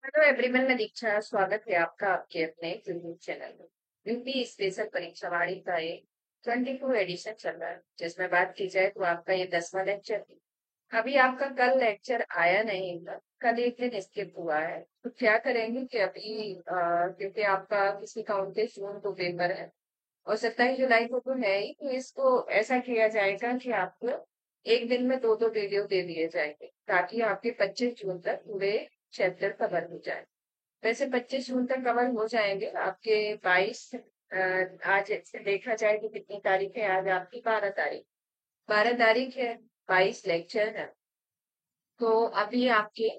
Hello everyone, मैं दीक्षा। स्वागत है आपका आपके अपने यूट्यूब चैनल में। यूपी स्पेशल परीक्षा वाणी का ये 24 एडिशन चल रहा है, जिसमें बात की जाए तो आपका ये 10वां लेक्चर है। अभी आपका कल लेक्चर आया नहीं था, कल एक दिन स्किप हुआ है। तो क्या करेंगे कि अभी क्योंकि आपका किसी का 29 जून को पेपर है और 27 जुलाई को तो है ही, तो इसको ऐसा किया जाएगा कि आपको एक दिन में दो दो वीडियो दे दिए जाएंगे ताकि आपके 25 जून तक पूरे चैप्टर कवर हो जाए। वैसे 25 जून तक कवर हो जाएंगे आपके 22। आज से देखा जाए तो कितनी तारीख है आज आपकी? 12 तारीख। 12 तारीख है। 22 लेक्चर है। तो अभी आपके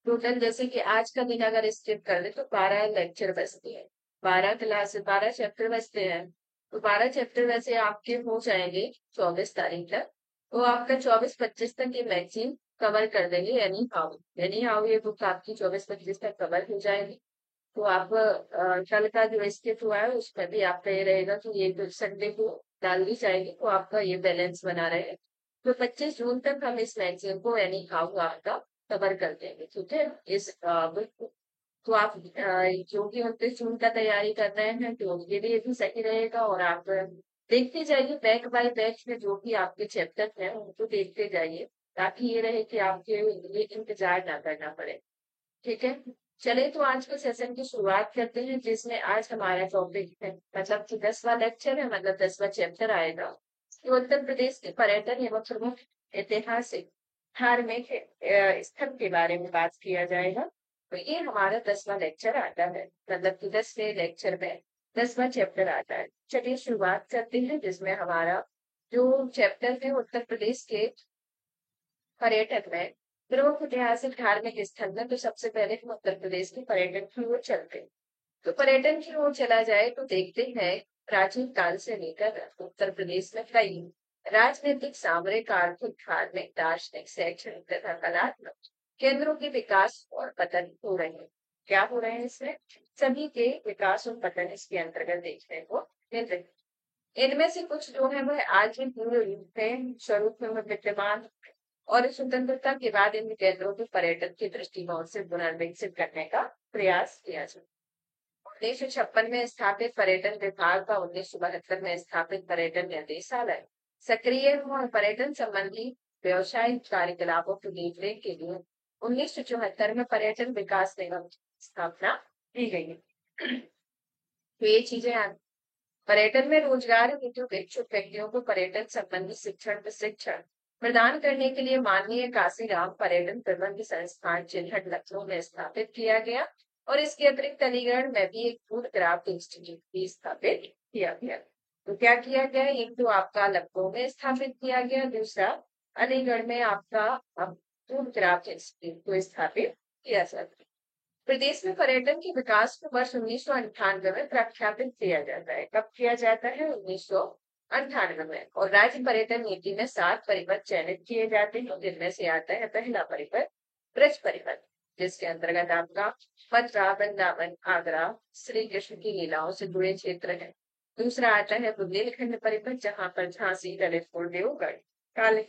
टोटल, जैसे कि आज का दिन अगर स्किप कर ले तो 12 लेक्चर बचते हैं। 12 क्लास, 12 चैप्टर बचते हैं। तो 12 चैप्टर वैसे आपके हो जाएंगे 24 तारीख तक। तो आपका 24-25 तक ये मैगजीन कवर कर देंगे। एनी हाउ ये बुक आपकी 24-25 तक कवर हो जाएगी। तो आप कल का जो स्किप हुआ है उसमें भी आपका ये रहेगा कि ये जो संडे को डाल दी जाएगी, तो आपका ये बैलेंस बना रहे। तो 25 जून तक हम इस मैगजीन को एनी हाउ आपका कवर कर देंगे, ठीक है, इस बुक को। तो आप जो भी 29 जून का तैयारी कर रहे हैं तो उसके लिए भी सही रहेगा। और आप देखते जाइए बैच बाय बैच में जो भी आपके चैप्टर हैं उनको देखते जाइए, ताकि ये रहे कि आपके लिए इंतजार ना करना पड़े। ठीक है। चलिए तो आज के सेशन की शुरुआत करते हैं, जिसमें आज हमारा टॉपिक है, मतलब कि 10वां लेक्चर है, मतलब 10वां चैप्टर आएगा कि उत्तर प्रदेश के पर्यटन एवं प्रमुख ऐतिहासिक धार्मिक स्थल के बारे में बात किया जाएगा। तो ये हमारा 10वां लेक्चर आता है, मतलब कि 10वें लेक्चर में 10वां चैप्टर आता है। चलिए शुरुआत करते हैं, जिसमें हमारा जो चैप्टर है उत्तर प्रदेश के पर्यटन में प्रमुख ऐतिहासिक धार्मिक स्थल में, तो सबसे पहले हम उत्तर प्रदेश के पर्यटन की ओर चलते हैं। तो पर्यटन की ओर चला जाए तो देखते हैं प्राचीन काल से लेकर उत्तर प्रदेश में कई राजनीतिक, सामरिक, आर्थिक, धार्मिक, दार्शनिक, शैक्षणिक तथा कलात्मक केंद्रों के विकास और पतन हो रहे हैं। क्या हो रहे हैं इसमें? सभी के विकास और पतन इसके अंतर्गत देखने को मिल रहे हैं। इनमें से कुछ जो है वह आज भी पूर्ण रूप में स्वरूप में विद्यमान, और स्वतंत्रता के बाद इन केंद्रों को पर्यटन के दृष्टिकोण से पुनर्विकसित करने का प्रयास किया जाए। 1956 में स्थापित पर्यटन विभाग का 1972 में स्थापित पर्यटन निर्देशालय सक्रिय हुआ और पर्यटन संबंधी व्यवसायिक कार्यकलापों की देखरेख के लिए 1974 में पर्यटन विकास निगम की स्थापना की गई है। तो ये चीजें पर्यटन में रोजगार हेतु इच्छुक व्यक्तियों को पर्यटन संबंधी शिक्षण प्रशिक्षण प्रदान करने के लिए माननीय काशीराम पर्यटन प्रबंध संस्थान चिन्हट लखनऊ में स्थापित किया गया। और इसके अतिरिक्त अलीगढ़ में भी एक फूड क्राफ्ट इंस्टीट्यूट भी स्थापित किया गया। तो क्या किया गया? एक तो आपका लखनऊ में स्थापित किया गया, दूसरा अलीगढ़ में आपका फूड क्राफ्ट इंस्टीट्यूट को स्थापित किया जाता है। प्रदेश में पर्यटन के विकास को वर्ष 1998 में प्रख्यापित किया जाता है। कब किया जाता है? 1998 में। और राज्य पर्यटन नीति में 7 परिपथ चयनित किए जाते हैं, जिनमें से आता है पहला परिपथ ब्रज परिपथ, जिसके अंतर्गत आपका मथुरा, वृंदावन, आगरा, श्री कृष्ण की लीलाओं से जुड़े क्षेत्र है। दूसरा आता है बुंदेलखंड परिपथ, जहाँ पर झांसी, ललितपुर, देवगढ़, काले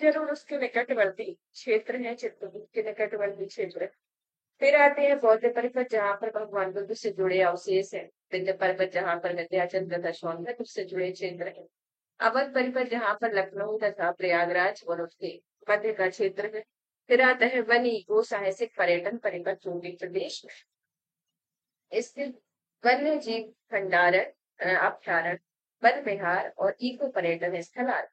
जरूर उसके निकटवर्ती क्षेत्र है, चित्रकूट के निकटवर्ती क्षेत्र। फिर आते हैं बौद्ध परिपथ, जहाँ पर भगवान बुद्ध से जुड़े अवशेष है। विंध्य पर्वत, जहाँ पर विंध्याचल तथा सोनभद्र से जुड़े क्षेत्र है। अवध परिपथ, जहाँ पर लखनऊ तथा प्रयागराज और उसके मध्य का क्षेत्र है। फिर आता है वन इको साहसिक पर्यटन परिपथ, जो कि प्रदेश में स्थित वन्य जीव भंडारण अभ्यारण्य, वन विहार और इको पर्यटन स्थल आदि।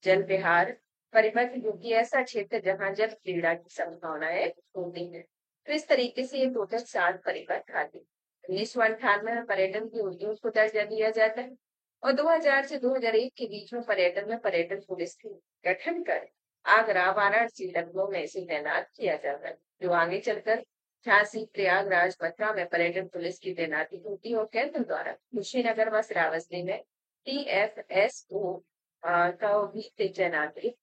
जल विहार परिपथ, जो कि ऐसा क्षेत्र जहाँ जल क्रीड़ा की संभावनाएं होती है। तो इस तरीके से ये टोटल 7 परिपथ आते हैं। 1998 में पर्यटन के उद्योग को दर्जा दिया जाता है। और 2000 से 2001 के बीच में पर्यटन में पर्यटन पुलिस की गठन कर आगरा, वाराणसी, लखनऊ में इसे तैनात किया जाता है, जो आगे चलकर झांसी, प्रयागराज, मथुरा में पर्यटन पुलिस की तैनाती होती है। और केंद्र द्वारा कुशीनगर व श्रावस्ती में TFSO का भी तैनाती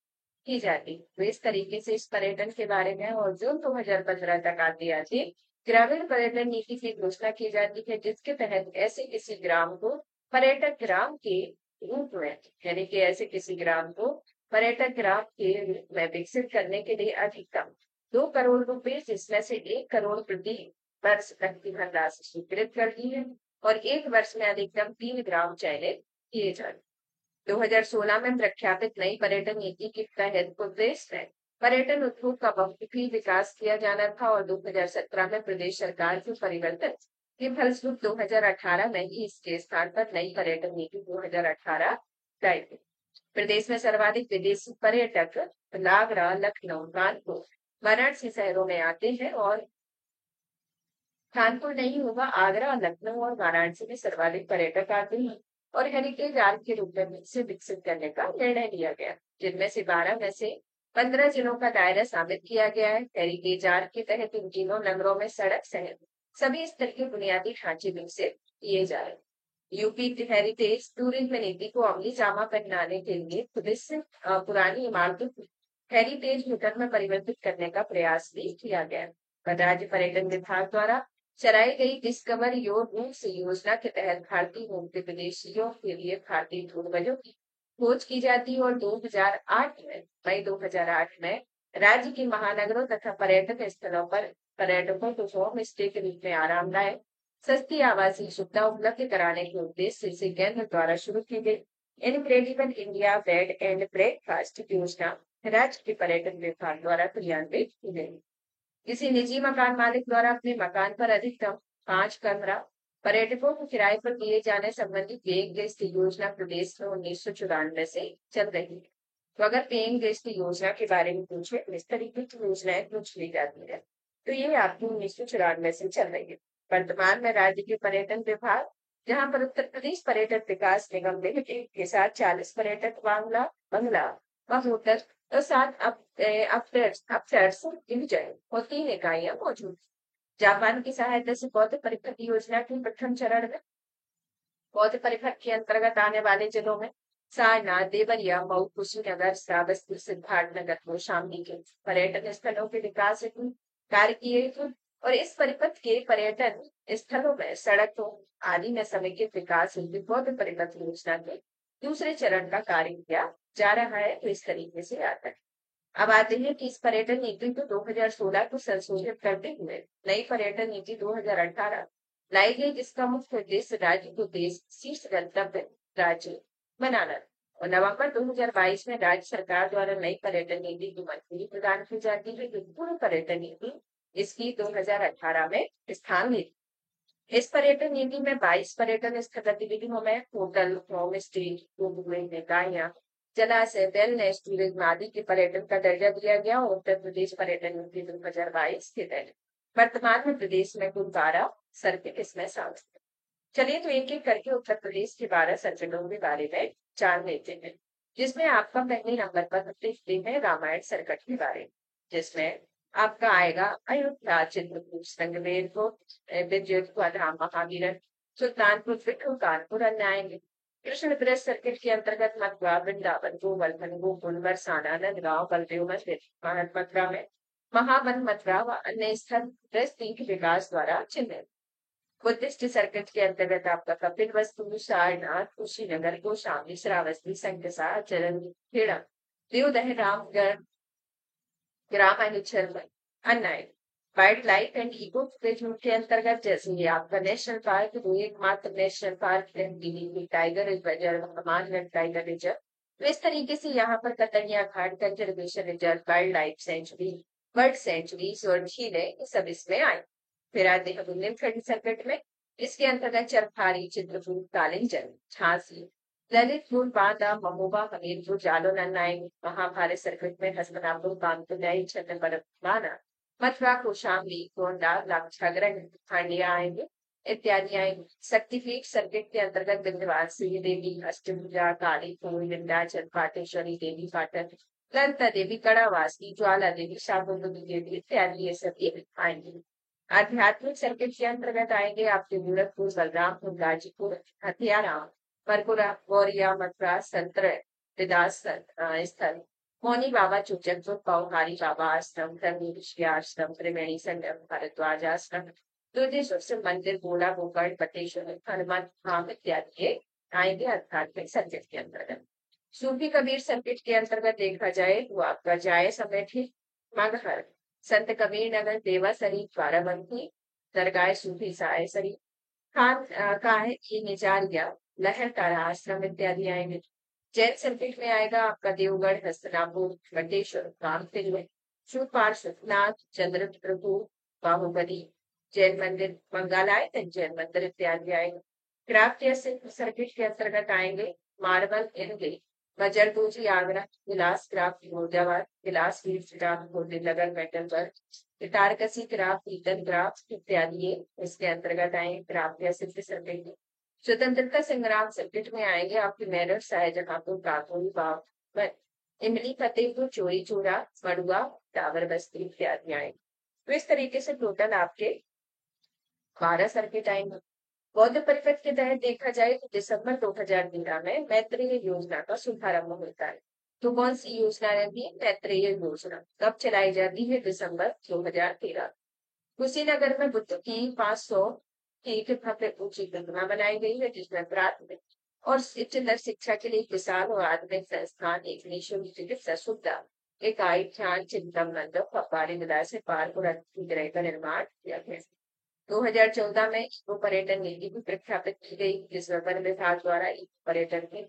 की जाती। तो इस तरीके से इस पर्यटन के बारे में और जून 2015 तक आती आती ग्रामीण पर्यटन नीति की घोषणा की जाती है, जिसके तहत ऐसे किसी ग्राम को पर्यटक ग्राम के रूप में, यानी कि ऐसे किसी ग्राम को पर्यटक ग्राम के रूप में विकसित करने के लिए अधिकतम 2 करोड़ रुपए, जिसमें से 1 करोड़ प्रति वर्ष तक की धनराशि स्वीकृत कर दी है और 1 वर्ष में अधिकतम 3 ग्राम चयनित किए जाए। 2016 में प्रख्यापित नई पर्यटन नीति के तहत उद्देश्य है पर्यटन उद्योग का बहुमुखी विकास किया जाना था और 2017 में प्रदेश सरकार के परिवर्तन के फलस्वरूप 2018 में ही इसके स्थान पर नई पर्यटन नीति 2018 लाई गई। प्रदेश में सर्वाधिक विदेशी पर्यटक आगरा, लखनऊ, कानपुर, वाराणसी शहरों में आते हैं और कानपुर नहीं होगा, आगरा, लखनऊ और वाराणसी में सर्वाधिक पर्यटक आते हैं और हेरिटेज आर्ट के रूप में इसे विकसित करने का निर्णय लिया गया, जिनमें से 12 में से 15 जिलों का दायरा शामिल किया गया है। हेरिटेज आर्ट के तहत इन तीनों नगरों में सड़क सहित सभी स्तर के बुनियादी ढांचे विकसित किए जा रहे हैं। यूपी हेरिटेज टूरिज्म नीति को अमली जामा पहनाने के लिए पुलिस पुरानी इमारतों को हेरिटेज होटल में परिवर्तित करने का प्रयास भी किया गया। राज्य पर्यटन विभाग द्वारा चलाई गई डिस्कवर योर रूट्स योजना के तहत भारतीय मूल के विदेशियों के लिए भारतीय पूर्वजों की खोज की जाती है और 2008 में मई 2008 में राज्य के महानगरों तथा पर्यटन स्थलों पर पर्यटकों को होम स्टे के रूप में आरामदायक सस्ती आवासीय सुविधा उपलब्ध कराने के उद्देश्य से केंद्र द्वारा शुरू की गई incredible India bed and breakfast योजना राज्य के पर्यटन विभाग द्वारा क्रियान्वित की गई। किसी निजी मकान मालिक द्वारा अपने मकान पर अधिकतम 5 कमरा पर्यटकों को किराए पर दिए जाने संबंधी पेइंग गेस्ट योजना प्रदेश में 1994 से चल रही है। तो अगर पेइंग गेस्ट योजना के बारे में पूछे तो इस तरीके की योजनाएं पूछ ली जाती है, तो ये आपकी 1994 से चल रही है। वर्तमान में राज्य के पर्यटन विभाग, जहां पर उत्तर प्रदेश पर्यटन विकास निगम लिमिटेड के साथ 40 पर्यटक बंगला व होटल तो 7 अपसेट्स डिवीजन और 3 इकाइयां मौजूद। जापान की सहायता से बौद्ध परिपथ योजना के प्रथम चरण में बौद्ध परिपथ के अंतर्गत आने वाले जिलों में सारनाथ, देवरिया, मऊ, कुशीनगर, श्रावस्ती, सिद्धार्थनगर, कौशाम्बी के पर्यटन स्थलों के विकास हेतु कार्य किए थे और इस परिपथ के पर्यटन स्थलों में सड़कों आदि में समेकित विकास हेतु बौद्ध परिपथ योजना के दूसरे चरण का कार्य किया जा रहा है। तो इस तरीके से आता है। अब आते हैं कि इस पर्यटन नीति को 2016 को संशोधित करते हुए नई पर्यटन नीति 2018 लाई गई, जिसका मुख्य उद्देश्य राज्य को देश शीर्ष गंतव्य राज्य बनाना और नवंबर 2022 में राज्य सरकार द्वारा नई पर्यटन नीति की मंजूरी प्रदान की जाती है। पूर्व पर्यटन नीति इसकी 2018 में स्थान ली। इस पर्यटन नीति में 22 पर्यटन स्थल गतिविधियों में होटल, होम स्टे, निकायां, जलाशय, वेलनेस, टूरिज्म आदि के पर्यटन का दर्जा दिया गया और उत्तर प्रदेश पर्यटन नीति 2022 के तहत वर्तमान में प्रदेश में कुल 12 सर्किट इसमें शामिल है। चलिए तो एक एक करके उत्तर प्रदेश के 12 सर्किटों के बारे में जान लेते हैं, जिसमें आपका पहले नंबर पर देखते हैं रामायण सर्किट के बारे में, जिसमें आपका आएगा अयोध्या, चित्रकूट, संगमेरपुर, विजयपुर, महावीर, सुल्तानपुर, पिट्ठू, कानपुर अन्य आएंगे। कृष्ण ब्रज सर्किट के अंतर्गत मथुरा, वृंदावन, गोवर्धन, गोकुल, बरसाना, नंदगांव, बलदेव मंदिर, मथुरा में महावन, मथुरा व अन्य स्थल ब्रज के विकास द्वारा चिन्हित। बुद्धिस्ट सर्किट के अंतर्गत आपका कपिल वस्तु, सारनाथ, कुशीनगर, कौशाम्बी, श्रावस्ती, संकसा, चरण खेड़ा, देवदह, रामगढ़, ग्राम अन्य wild life and eco tourism के अंतर्गत जैसे ये आपका नेशनल पार्क, तो एकमात्र national park tiger reserve, Mangarh tiger reserve. तो इस तरीके से यहाँ पर Kataniya Ghat conservation reserve, wild life sanctuary, bird sanctuaries और झीलें सब इसमें आए। फिर आते हैं बुंदेलखंड सर्किट में, इसके अंतर्गत चरखारी, चित्रकूट, कालिंजन, झांसी, ललितपुर, बांदा, महोबा, हमीरपुर, जालौन अन्य आएंगे। महाभारत सर्किट में हसनापुर, कानपुर, नई छत्रपति, मथुरा, कौशाम्बी, गोंडा, लाक्षागृह, खंडिया आएंगे इत्यादि आएंगे। शक्तिपीठ सर्किट के अंतर्गत विंध्यवासिनी देवी, अष्टभुजा, कालीपुर, विंध्याचल, पाटेश्वरी देवी, पाटन, ललिता देवी, कड़ावासी, ज्वाला देवी, शाकुंभरी देवी इत्यादि ये सभी आएंगे। आध्यात्मिक सर्किट के अंतर्गत आएंगे आपके गोरखपुर, बलरामपुर, गाजीपुर, हथियाराम, परपुरा, गौरिया, मथुरा, संतरदास स्थल, मौनी बाबा, चुचनपुर, पौहारी बाबा आश्रम, ऋषि आश्रम, त्रिवेणी संगम, भारद्वाज आश्रम, दुर्गेश्वर मंदिर, गोला, गोकर्ण, बटेश्वर, हनुमान धाम इत्यादि आएंगे आध्यात्मिक सर्किट के अंतर्गत। सूफी कबीर सर्किट के अंतर्गत देखा जाए तो आपका जाए समेठी, मगहर, संत कबीर नगर, देवा शरीफ, बाराबंकी, दरगाह सूफी सायसरी, खान काहे की निजारिया, लहर तारा आश्रम इत्यादि आएंगे। जैन सर्किट में आएगा आपका देवगढ़, हस्तिनापुर, बटेश्वर, रामतिल में, शिव पार्श्वनाथ, चंद्रप्रभु, बाहुबली, जैन मंदिर, मंगलायतन जैन मंदिर इत्यादि आएंगे। क्राफ्ट या सिल्क सर्किट के अंतर्गत आएंगे मार्बल इनले, बजरदोजी आगरा, विलास क्राफ्ट मुर्दाबाद, विलास नगर मेटल वर्क, गिटारकसी क्राफ्ट, ईटन क्राफ्ट इत्यादि ये इसके अंतर्गत आएंगे क्राफ्ट या सिल्क सर्किट। स्वतंत्रता संग्राम सर्किट में आएंगे आपके मेरठ, शाहजहांपुर, काकोरी, बागपत, इमली, फतेहपुर, चोरी चोरा, मड़ुआ, टावर बस्ती इत्यादि आएंगे। तो इस तरीके से टोटल आपके 12 सर्किट आएंगे। बौद्ध परिषद के तहत देखा जाए तो दिसंबर 2013 में मैत्रेय योजना का शुभारंभ होता है। तो कौन सी योजना रहती है? मैत्रेय योजना कब चलाई जाती है? दिसंबर 2013। कुशीनगर में बुद्ध की 500 फीट भव्य ऊंची प्रतिमा बनाई गई है, जिसमें प्राथमिक और उच्चतर शिक्षा के लिए विशाल और आधुनिक संस्थान, एक निःशुल्क चिकित्सा सुविधा, एक आई ध्यान चिंतन मंडप, फव्वारे विलास पार्क और अतिथि का निर्माण किया गया। 2014 में इको पर्यटन नीति भी प्रख्यापित की गई, जिसमें वन विभाग द्वारा इको पर्यटन की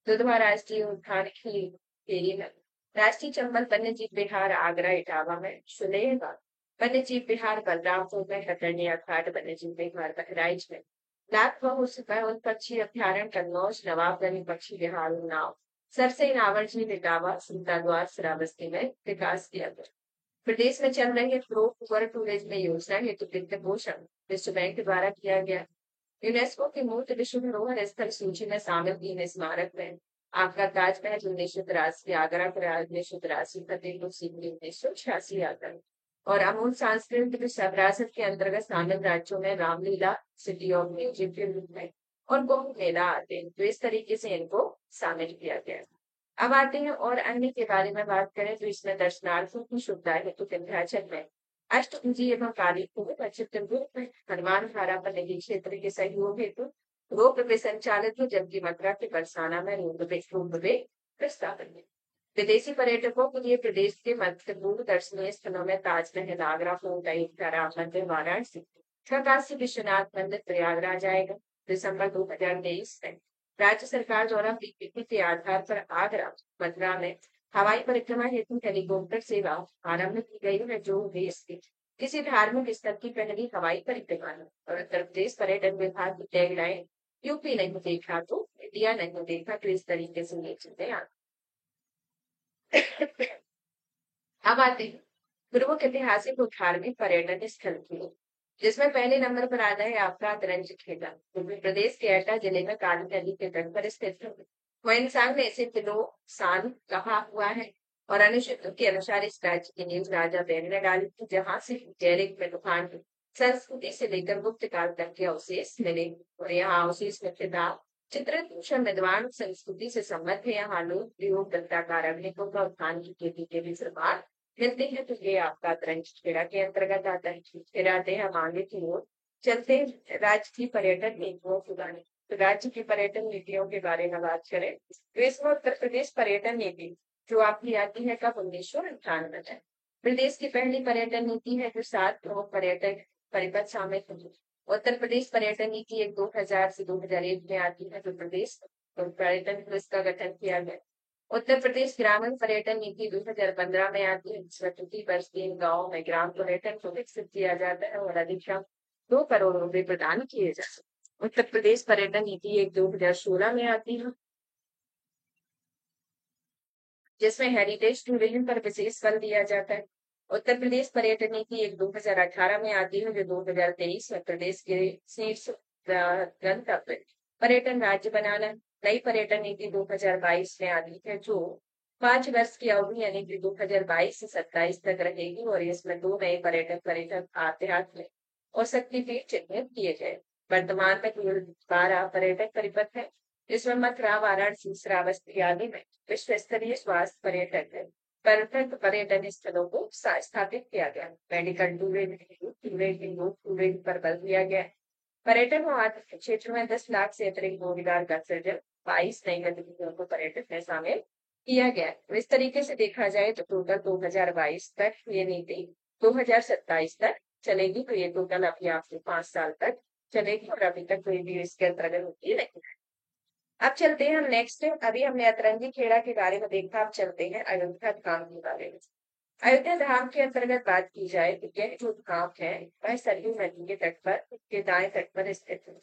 दुधवा राष्ट्रीय उद्यान की फेरी में, राष्ट्रीय चंबल वन्यजीव विहार आगरा इटावा में, सुलेहगा वन्यजीव विहार बलरामपुर में, कतरनिया घाट वन्यजीव विहार बहराइच में, लाख बहुन पक्षी अभ्यारण्य कन्नौज, नवाबगंज पक्षी विहार उन्नाव, सरसई नावरझील इटावा, सीताद्वार श्रावस्ती में विकास किया गया। प्रदेश में चल रही प्रो पुअर टूरिज्म योजना हेतु वित्त पोषण विश्व बैंक द्वारा किया गया। यूनेस्को की मूर्त विश्व धरोहर स्थल सूची में शामिल 3 स्मारक में आपका ताजमहल 1983, आगरा का 1983, फतेहपुर सीकरी 1986 आता है। और अमूल सांस्कृतिक विरासत के अंतर्गत शामिल राज्यों में रामलीला, सिटी ऑफ म्यूजिक के रूप में और कुंभ मेला आते हैं। तो इस तरीके से इनको शामिल किया गया है। अब आते हैं और अन्य के बारे में बात करें तो इसमें दर्शनार्थियों की सुविधा हेतु विंध्याचल में अष्टभुजी एवं काली कुंभ, चित्रकूट में हनुमान धारा पर निजी क्षेत्र के सहयोग हेतु रोपवे संचालित है, जबकि मथुरा के बरसाना में रोपवे प्रस्तावित है। विदेशी पर्यटकों के लिए प्रदेश के महत्वपूर्ण दर्शनीय स्थलों में ताजमहल, आगरा फोर्ट, अयोध्या राम मंदिर, वाराणसी, काशी विश्वनाथ मंदिर, प्रयागराज आएगा। दिसंबर 2023 में राज्य सरकार द्वारा पीपीपी के आधार पर आगरा, मथुरा में हवाई परिक्रमा हेतु हेलीकॉप्टर सेवा आरंभ की गई है, जो देश के किसी धार्मिक स्थल की पहली हवाई परिक्रमा है। और उत्तर प्रदेश पर्यटन विभाग की टैगलाइन यूपी नहीं देखा तो इंडिया नहीं देखा, तो इस तरीके से ये चीजें अब आते हैं प्रमुख ऐतिहासिक और धार्मिक पर्यटन स्थल की, जिसमें पहले नंबर पर आता है आपका अतरंज खेला, उत्तर प्रदेश के एटा जिले में काली नदी के तट पर स्थित है। वह इंसान ने इसे तिलोसान कहा हुआ है और अनुसूचियों के अनुसार इस राज्य की नींव राजा बैन ने डाली थी, जहां से जैरिक में तूफान की संस्कृति से लेकर गुप्त काल तक के अवशेष मिले। और यहाँ अवशेष मुख्यतः चित्रकूट विद्वान संस्कृति से संबद्ध है। यहाँ लोग प्रयोग दत्ताकार अग्निकों का उत्थान की खेती के भी प्रमाण मिलते हैं। तो ये आपका अतरंज खेड़ा के अंतर्गत आता है। फिर आते हैं आगे की ओर, चलते हैं राज्य की पर्यटन नीतियों के बारे में। तो राज्य की पर्यटन नीतियों के बारे में बात करें तो इसमें उत्तर प्रदेश पर्यटन नीति जो आपकी आती है कब? 1998 में। प्रदेश की पहली पर्यटन नीति है जो 7 प्रमुख पर्यटक परिपथ शामिल है। उत्तर प्रदेश पर्यटन नीति एक 2000 से 2001 में आती है, जो प्रदेश पर्यटन का गठन किया गया। उत्तर प्रदेश ग्रामीण पर्यटन नीति 2015 में आती है, जिसमें प्रति वर्ष 3 गाँव में ग्राम पर्यटन को विकसित किया जाता है और अधिकतम 2 करोड़ रुपए प्रदान किए जाते हैं। उत्तर प्रदेश पर्यटन नीति एक 2016 में आती है, जिसमें हेरिटेज टूरिज्म पर विशेष बल दिया जाता है। उत्तर प्रदेश पर्यटन नीति एक 2018 में आती है, जो 2023 में प्रदेश के शीर्ष गंतव्य पर्यटन राज्य बनाना। नई पर्यटन नीति 2022 में आती है, जो 5 वर्ष की अवधि यानी कि 2022 से 27 तक रहेगी और इसमें 2 नए पर्यटन आध्यात्मिक और शक्तिपीठ चिन्हित किए गए। वर्तमान में केवल 12 पर्यटक परिपथ है, जिसमें मथुरा, वाराणसी, श्रावस्ती आदि में विश्व स्तरीय स्वास्थ्य पर्यटन स्थलों को स्थापित किया गया। मेडिकल टूरिज्म पर बल दिया गया। पर्यटन और आर्थिक क्षेत्र में 10 लाख से अतिरिक्त रोजगार का सृजन, 22 नई गतिविधियों को पर्यटन में शामिल किया गया। इस तरीके से देखा जाए तो टोटल 2022 तक ये नीति 2027 तक चलेगी, तो ये टोटल अभी आपको 5 साल तक चलेगी और अभी तक कोई भी इसके अंतर्गत होती नहीं है। अब चलते हैं हम नेक्स्ट। अभी हमने अतरंगी खेड़ा के बारे में देखा, अब चलते हैं अयोध्या धाम के बारे में। अयोध्या धाम के अंतर्गत बात की जाए तो यह जो धाम है वह सरयू नदी के तट पर के दाएं तट पर स्थित है।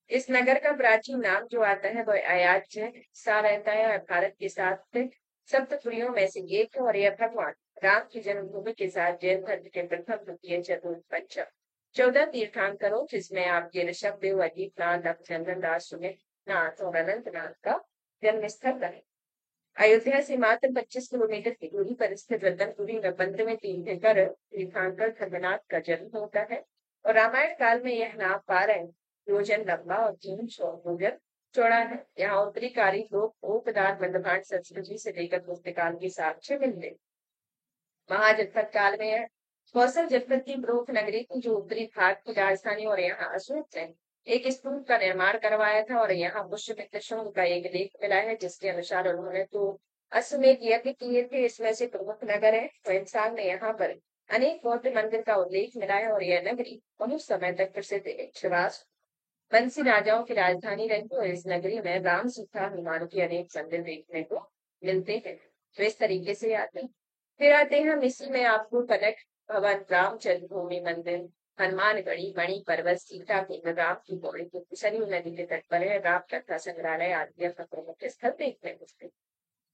इस नगर का प्राचीन नाम जो आता है वह अयाज्य सा रहता है और भारत के साथ सप्तपुरियों में से एक है और यह भगवान राम की जन्मभूमि के साथ जैन धर्म के प्रथम द्वितीय चतुर्थ पंचम 14 तीर्थंकरों, जिसमें आपके ऋषभ देव, अजीतनाथ, चंद्रन दास, सुमित नाथ और अनंतनाथ का जन्म स्थल है। अयोध्या से मात्र 25 किलोमीटर की दूरी पर स्थित रतनपुरी में 15वें तीर्थंकर तीर्थंकर खगनाथ का जन्म होता है और रामायण काल में यह नाम 12 योजन लंबा और 300 योजन चौड़ा है। यहाँ उत्तरी कारी लोग उपदान बंधभाण संस्कृति से लेकर पुस्तकाल के साक्ष्य मिलते हैं। महाजनपद काल में यह कौशल जनपद की प्रमुख नगरी थी, जो उत्तरी भाग की राजधानी, और यहाँ अशोक ने एक स्तूप का निर्माण करवाया था और यहाँ पुष्यमित्र शुंग का एक लेख मिला है, जिसके अनुसार उन्होंने तो अश्वमेध यज्ञ किए थे। इसमें से प्रमुख नगर है इंसान ने यहाँ पर अनेक बौद्ध मंदिर का उल्लेख मिला है और यह नगरी बहुत समय तक प्रसिद्ध इच्छवास बंसी राजाओं की राजधानी रही और इस नगरी में राम सीता हनुमान के अनेक मंदिर देखने को मिलते हैं। तो इस तरीके से आते हैं। फिर आते हैं हम इसी में आपको कनक भवन, राम जन्मभूमि मंदिर, हनुमानगढ़ी, मणि पर्वत, सीता के राम की पौड़ी, सरयू नदी के तट पर है, राम कथा संग्रहालय आदि प्रमुख स्थल देखने को मिलते हैं।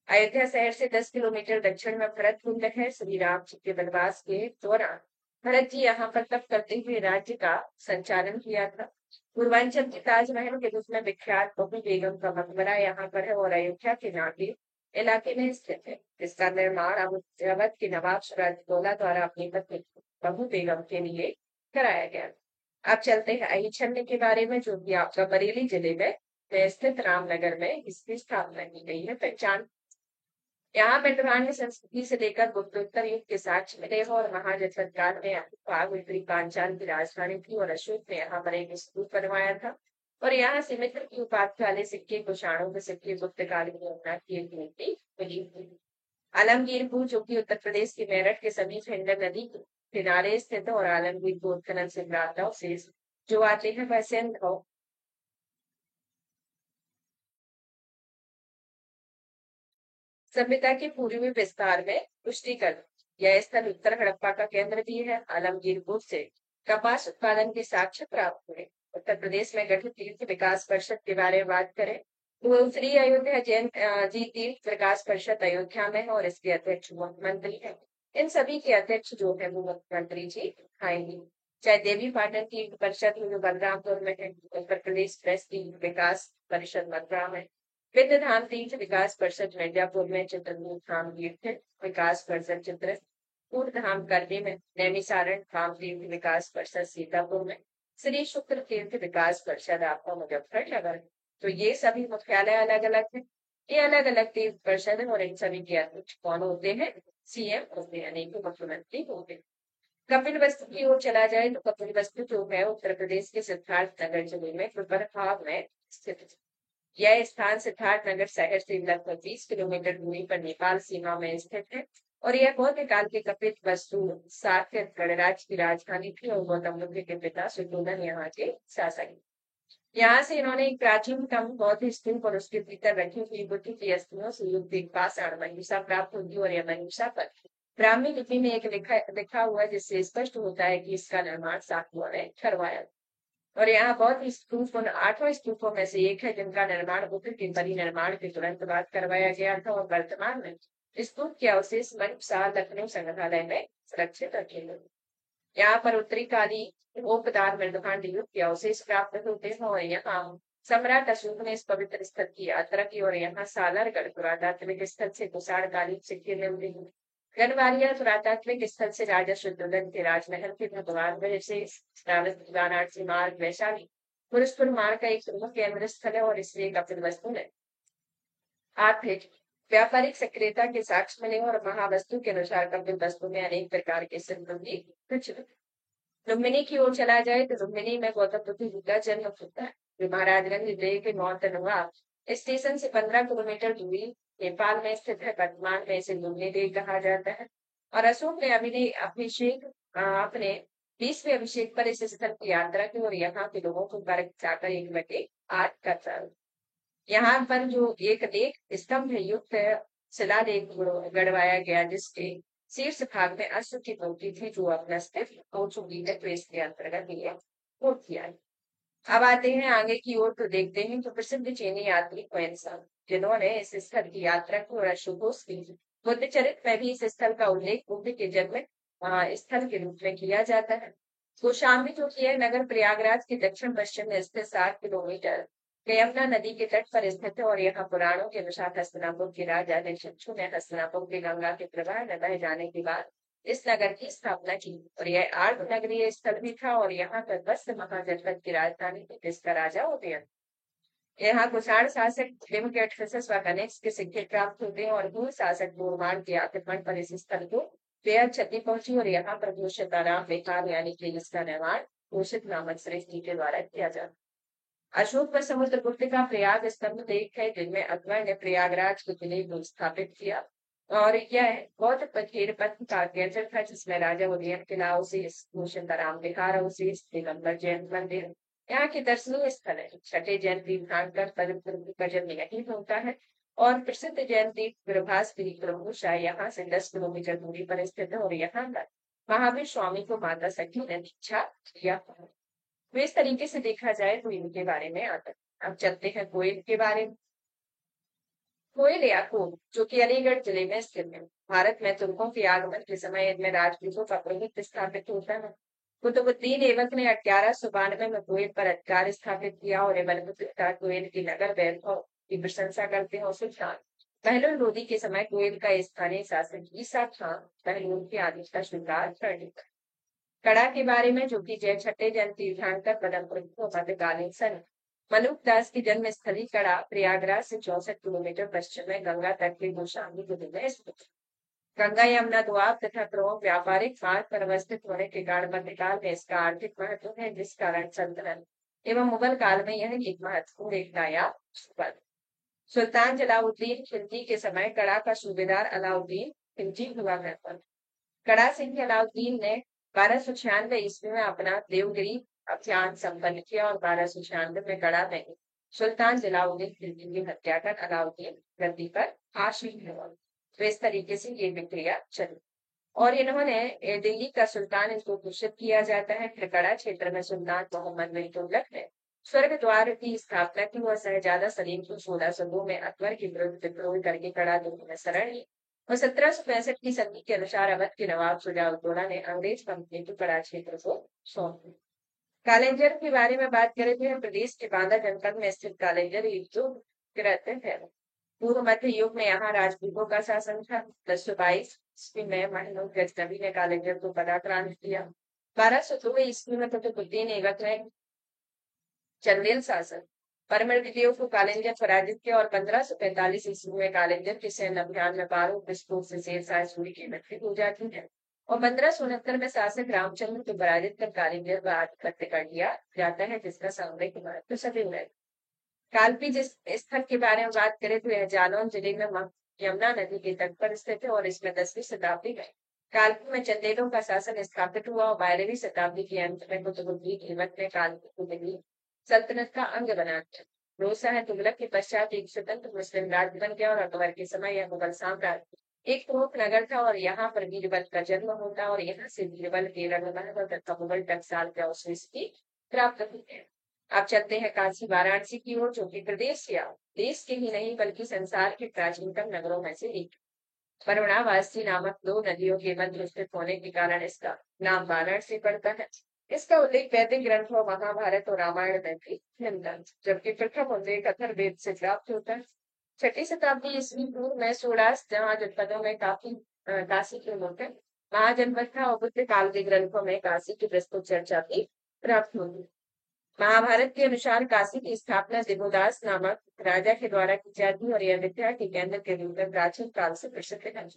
अयोध्या शहर से 10 किलोमीटर दक्षिण में भरत कुंड है। श्री राम जी के वनवास के दौरान भरत जी यहाँ पर तप करते हुए राज्य का संचालन किया था। पूर्वांचल के ताजमहल के रूप में विख्यात बहू बेगम का मकबरा यहाँ पर है और अयोध्या के नागेर इलाके में स्थित है। इसका निर्माण अवध के नवाब सिराजदौला द्वारा अपनी पत्नी बहू बेगम के लिए कराया गया। अब चलते हैं अहिछन्य के बारे में, जो कि आपका बरेली जिले में स्थित रामनगर में इसकी स्थापना की गई है। पहचान, यहाँ मेघवानी संस्कृति से लेकर गुप्तोत्तर युग के साक्ष्य मिले हो और महाजनपद काल में भाग उत्तरी पांचाल की राजधानी थी और अशोक ने यहाँ पर एक स्तूप बनवाया था और यहाँ से मित्र की उपाधि वाले सिक्के, कुषाणों के सिक्के, गुप्त काल की यमुना की एक मूर्ति मिली हुई। आलमगीरपुर, जो कि उत्तर प्रदेश के मेरठ के समीप हिंडन नदी के किनारे स्थित है और आलमगीर को उत्खनन से प्राप्त अवशेष जो आते हैं वह सिंध सभ्यता के पूर्वी विस्तार में पुष्टि कर। यह स्थल उत्तर हड़प्पा का केंद्र भी है। आलमगीरपुर से कपास उत्पादन के साक्ष्य प्राप्त हुए। उत्तर प्रदेश में गठित तीर्थ विकास परिषद के बारे में बात करें तो श्री अयोध्या जैन जी तीर्थ विकास परिषद अयोध्या में है और इसके अध्यक्ष मुख्यमंत्री है। इन सभी के अध्यक्ष जो है वो मुख्यमंत्री जी आएंगे। चाहे देवी पाटन तीर्थ परिषद जो बलरामपुर में है, उत्तर प्रदेश प्रेस तीर्थ विकास परिषद मथुरा में, विद्य धाम तीर्थ विकास परिषद मिर्जापुर में, चित्रकूट धाम तीर्थ विकास परिषद चित्रकूट धाम करनी में, नैमिसारण धाम तीर्थ विकास परिषद सीतापुर में, श्री शुक्र तीर्थ विकास परिषद आपका मुजफ्फरनगर। तो ये सभी मुख्यालय अलग अलग है। ये अलग अलग तीर्थ परिषद है और इन सभी के अध्यक्ष कौन होते हैं? सीएम होते हैं, यानी कि मुख्यमंत्री होते हैं। कपिल वस्तु की ओर चला जाए तो कपिल वस्तु जो है उत्तर प्रदेश के सिद्धार्थ नगर जिले में प्रभाव में स्थित है। यह स्थान सिद्धार्थ नगर शहर से लगभग 20 किलोमीटर दूरी पर नेपाल सीमा में स्थित है और यह बौद्ध काल के कपिल वस्तु साक्य गणराज्य की राजधानी थी और गौतम बुद्ध के पिता सुद्धोधन यहाँ के शासक। यहाँ से इन्होंने एक प्राचीनतम बौद्ध स्तूप और उसके भीतर रखी हुई बुद्ध की अस्थियों से युक्त एक पाषाण मंजूषा प्राप्त होगी और यह मंजूषा पर ब्राह्मी लिपि में एक लिखा हुआ है, जिससे स्पष्ट होता है कि इसका निर्माण शाक्यों ने करवाया। और यहाँ बहुत स्तूप उन 8 स्तूपों में से एक है जिनका निर्माण बुद्ध के परिनिर्माण के तुरंत बाद करवाया गया था और वर्तमान में स्तूप के अवशेष मनसा लखनऊ संग्रहालय में सुरक्षित रखे गए। यहाँ पर उत्तरी काली उपदान मृदभांड युग के अवशेष प्राप्त होते हैं और यहाँ सम्राट अशोक ने इस पवित्र स्थल की यात्रा की और यहाँ सालरगढ़ पुरातात्विक स्थल से कुषाणकालीन सिक्के मिलते हैं। गढ़वालिया पुरातात्विक स्थल से राजा शुद्धोधन के राजमहल के भगवान वाराणसी मार्ग, वैशाली पुरस्पुर मार्ग का एक प्रमुख केंद्र स्थल है और इसलिए कपिल वस्तु ने आर्थिक व्यापारिक सक्रियता के साक्ष्य मिले और महावस्तु के अनुसार कपिल वस्तु में अनेक प्रकार के सिद्धि कुछ। लुम्बिनी की ओर चला जाए तो लुम्बिनी में गौतम बुद्ध का जन्म होता है, जो महाराजगंज जिले के नौतनवा स्टेशन से 15 किलोमीटर दूरी नेपाल में स्थित है। वर्तमान में इसे लुम्बिनी देव कहा जाता है और अशोक ने अभिषेक अपने 20वें अभिषेक पर इस स्थल की यात्रा की और यहाँ के लोगों को वर्ग जाकर 1/8 करता है। यहाँ पर जो एक लेख स्तंभ युक्त शिलालेख गड़वाया गया जिसके शीर्ष भाग में अश्व की मूर्ति थी जो अपना अस्तित्व हो चुकी है, तो इसके अंतर्गत ये हो किया है। अब आते हैं आगे की ओर, तो देखते हैं कि प्रसिद्ध चीनी यात्री क्वेंसन जिन्होंने इस स्थल की यात्रा की और अशुभोस की। बुद्ध चरित्र में भी इस स्थल का उल्लेख बुद्ध के जन्म स्थल के रूप में किया जाता है। कौशाम्बी जो कि है नगर प्रयागराज के दक्षिण पश्चिम में स्थित 7 किलोमीटर यमुना नदी के तट पर स्थित है और यहाँ पुराणों के अनुसार हस्तिनापुर के राजा निशंचु ने हस्तिनापुर के गंगा के प्रवाह न बह जाने के बाद इस नगर की स्थापना की और यह आर्थ नगरीय स्थल भी था और यहाँ पर वत्स महाजनपद की राजधानी थी जिसका राजा उदयन। यहाँ कुषाण शासक हिमकेटफिसस व कनिष्क के सिक्के प्राप्त होते हैं और भू शासक बोरमान के आक्रमण पर इस स्थल को बेहद क्षति पहुंची और यहाँ पर घोषित आराम विहार यानी कि इसका निर्माण घोषित नामक श्रेष्ठी के द्वारा किया जाता। अशोक व समुद्रगुप्त का प्रयाग स्तंभ लेख है जिनमें अकबर ने प्रयागराज के किले को स्थापित किया और यह बौद्ध पथ का केंद्र था जिसमें राजा उदयन किला अवशेष घोषित आराम विहार अवशेष दिगंबर जैन मंदिर यहाँ के दर्शनीय स्थल है। छठे जैन तीर्थंकर पवित्र का जन्म यही होता है और प्रसिद्ध जैन तीर्थ प्रभासगिरी प्रभुशा यहाँ से 10 किलोमीटर दूरी पर स्थित है और यहाँ पर महावीर स्वामी को माता सखी ने दीक्षा दिया। तो इस तरीके से देखा जाए तो इनके बारे में आता है। अब चलते हैं कोयल के बारे में। कोयल या कोल जो कि अलीगढ़ जिले में स्थित है। भारत में तुर्कों के आगमन के समय इनमें राजपूतों का प्रभुत्व स्थापित होता है। कुतुबुद्दीन ऐबक ने 1192 में कोयल पर अधिकार स्थापित किया और कोयल की नगर वैभव की प्रशंसा करते हैं और सुल्तान बहलोल लोदी के समय कोयल का स्थानीय शासक ईसा खान बहलोल की आदेश का स्वीकार कर लिया। कड़ा के बारे में जो कि जय छठे जैन तीर्थंकर पदम प्रभु मध्यकालीन सन मलुक दास की जन्म स्थली कड़ा प्रयागराज से 64 किलोमीटर पश्चिम में गंगा तट के कौशाम्बी जिले में स्थित। गंगा यमुना द्वाब तथा प्रमुख व्यापारिक मार्ग पर अवस्थित होने के कारण मध्यकाल में इसका आर्थिक महत्व है जिस कारण सल्तनत एवं मुगल काल में यह एक महत्वपूर्ण एक नायाब पद। सुल्तान जलाउद्दीन खिलजी के समय कड़ा का सूबेदार अलाउद्दीन खिलजी हुआ करता। कड़ा सिंह अलाउद्दीन ने 1296 ईस्वी में अपना देवगिरी अभियान संपन्न किया और 1296 में कड़ा में सुल्तान जलाउद्दीन खिलजी की हत्या कर अलाउद्दीन गद्दी पर आसीन हुआ। तो इस तरीके से ये प्रक्रिया चली और इन्होंने दिल्ली का सुल्तान इसको घोषित किया जाता है। फिर कड़ा क्षेत्र में सुल्तान मोहम्मद बिन तुगलक ने स्वर्ग द्वार की स्थापना की और शहजादा सलीम को 1602 में अकबर के विरुद्ध विद्रोह करके कड़ा दुर्ग में शरण ली और 1765 की संधि के अनुसार अवध के नवाब शुजाउद्दौला ने अंग्रेज कंपनी को कड़ा क्षेत्र को सौंप दिया। कालेंजर के बारे में बात करें तो प्रदेश के बांदा जनपद में स्थित कालेंजर है। पूर्व मध्य युग में यहाँ राजपूतों का शासन था। 1022 ईस्वी में महमूद गजनबी ने कालेंजर को पराक्रांत किया। 1202 ईस्वी में कुतुबुद्दीन ऐबक ने चंदेल शासन परमल को कालेंजर पराजित किया और 1545 ईस्वी में कालेंजर के सैन्य अभियान में बारूद विस्फोट से शेरशाह सूरी की मृत्यु हो जाती है और 1569 में शासक रामचंद्र को पराजित कर कालेंजर पर आधिपत्य कर लिया जाता है जिसका सामरिक महत्व सदैव है। कालपी जिस स्थल के बारे में बात करें तो यह जालौन जिले में यमुना नदी के तट पर स्थित है और इसमें 10वीं शताब्दी में कालपी में चंदेलों का शासन स्थापित हुआ और 12वीं शताब्दी के अंत में कुतुबुद्दीन ऐबक ने कालपी को दिल्ली सल्तनत का अंग बना दिया। रोसा है तुगलक के पश्चात एक स्वतंत्र मुस्लिम राज्य बन गया और अकबर के समय यह मुगल साम्राज्य एक प्रमुख नगर था और यहाँ पर बीरबल का जन्म होता और यहाँ से बीरबल के रणमहल तथा मुगल टकसाल के अवशेष भी प्राप्त होते हैं। अब चलते हैं काशी वाराणसी की ओर जो कि प्रदेश या देश के ही नहीं बल्कि संसार के प्राचीनतम नगरों में से एक। वरुणावासी नामक 2 नदियों के मध्य स्थित होने के कारण इसका नाम वाराणसी पड़ता है। इसका उल्लेख वैदिक ग्रंथों महाभारत और रामायण में भी मिलता है जबकि प्रथम उल्लेख अथर्व वेद से प्राप्त होता है। 6ठी शताब्दी ईस्वी पूर्व में सोडास जहाँ जनपदों में काशी के लोग महाजनपद था और बुद्ध काल के ग्रंथों में काशी की प्रस्तुत चर्चा भी प्राप्त होती। महाभारत के अनुसार काशी की स्थापना दिवोदास नामक राजा के द्वारा की जाती और यह विद्या के केंद्र के रूप में प्राचीन काल से प्रसिद्ध है।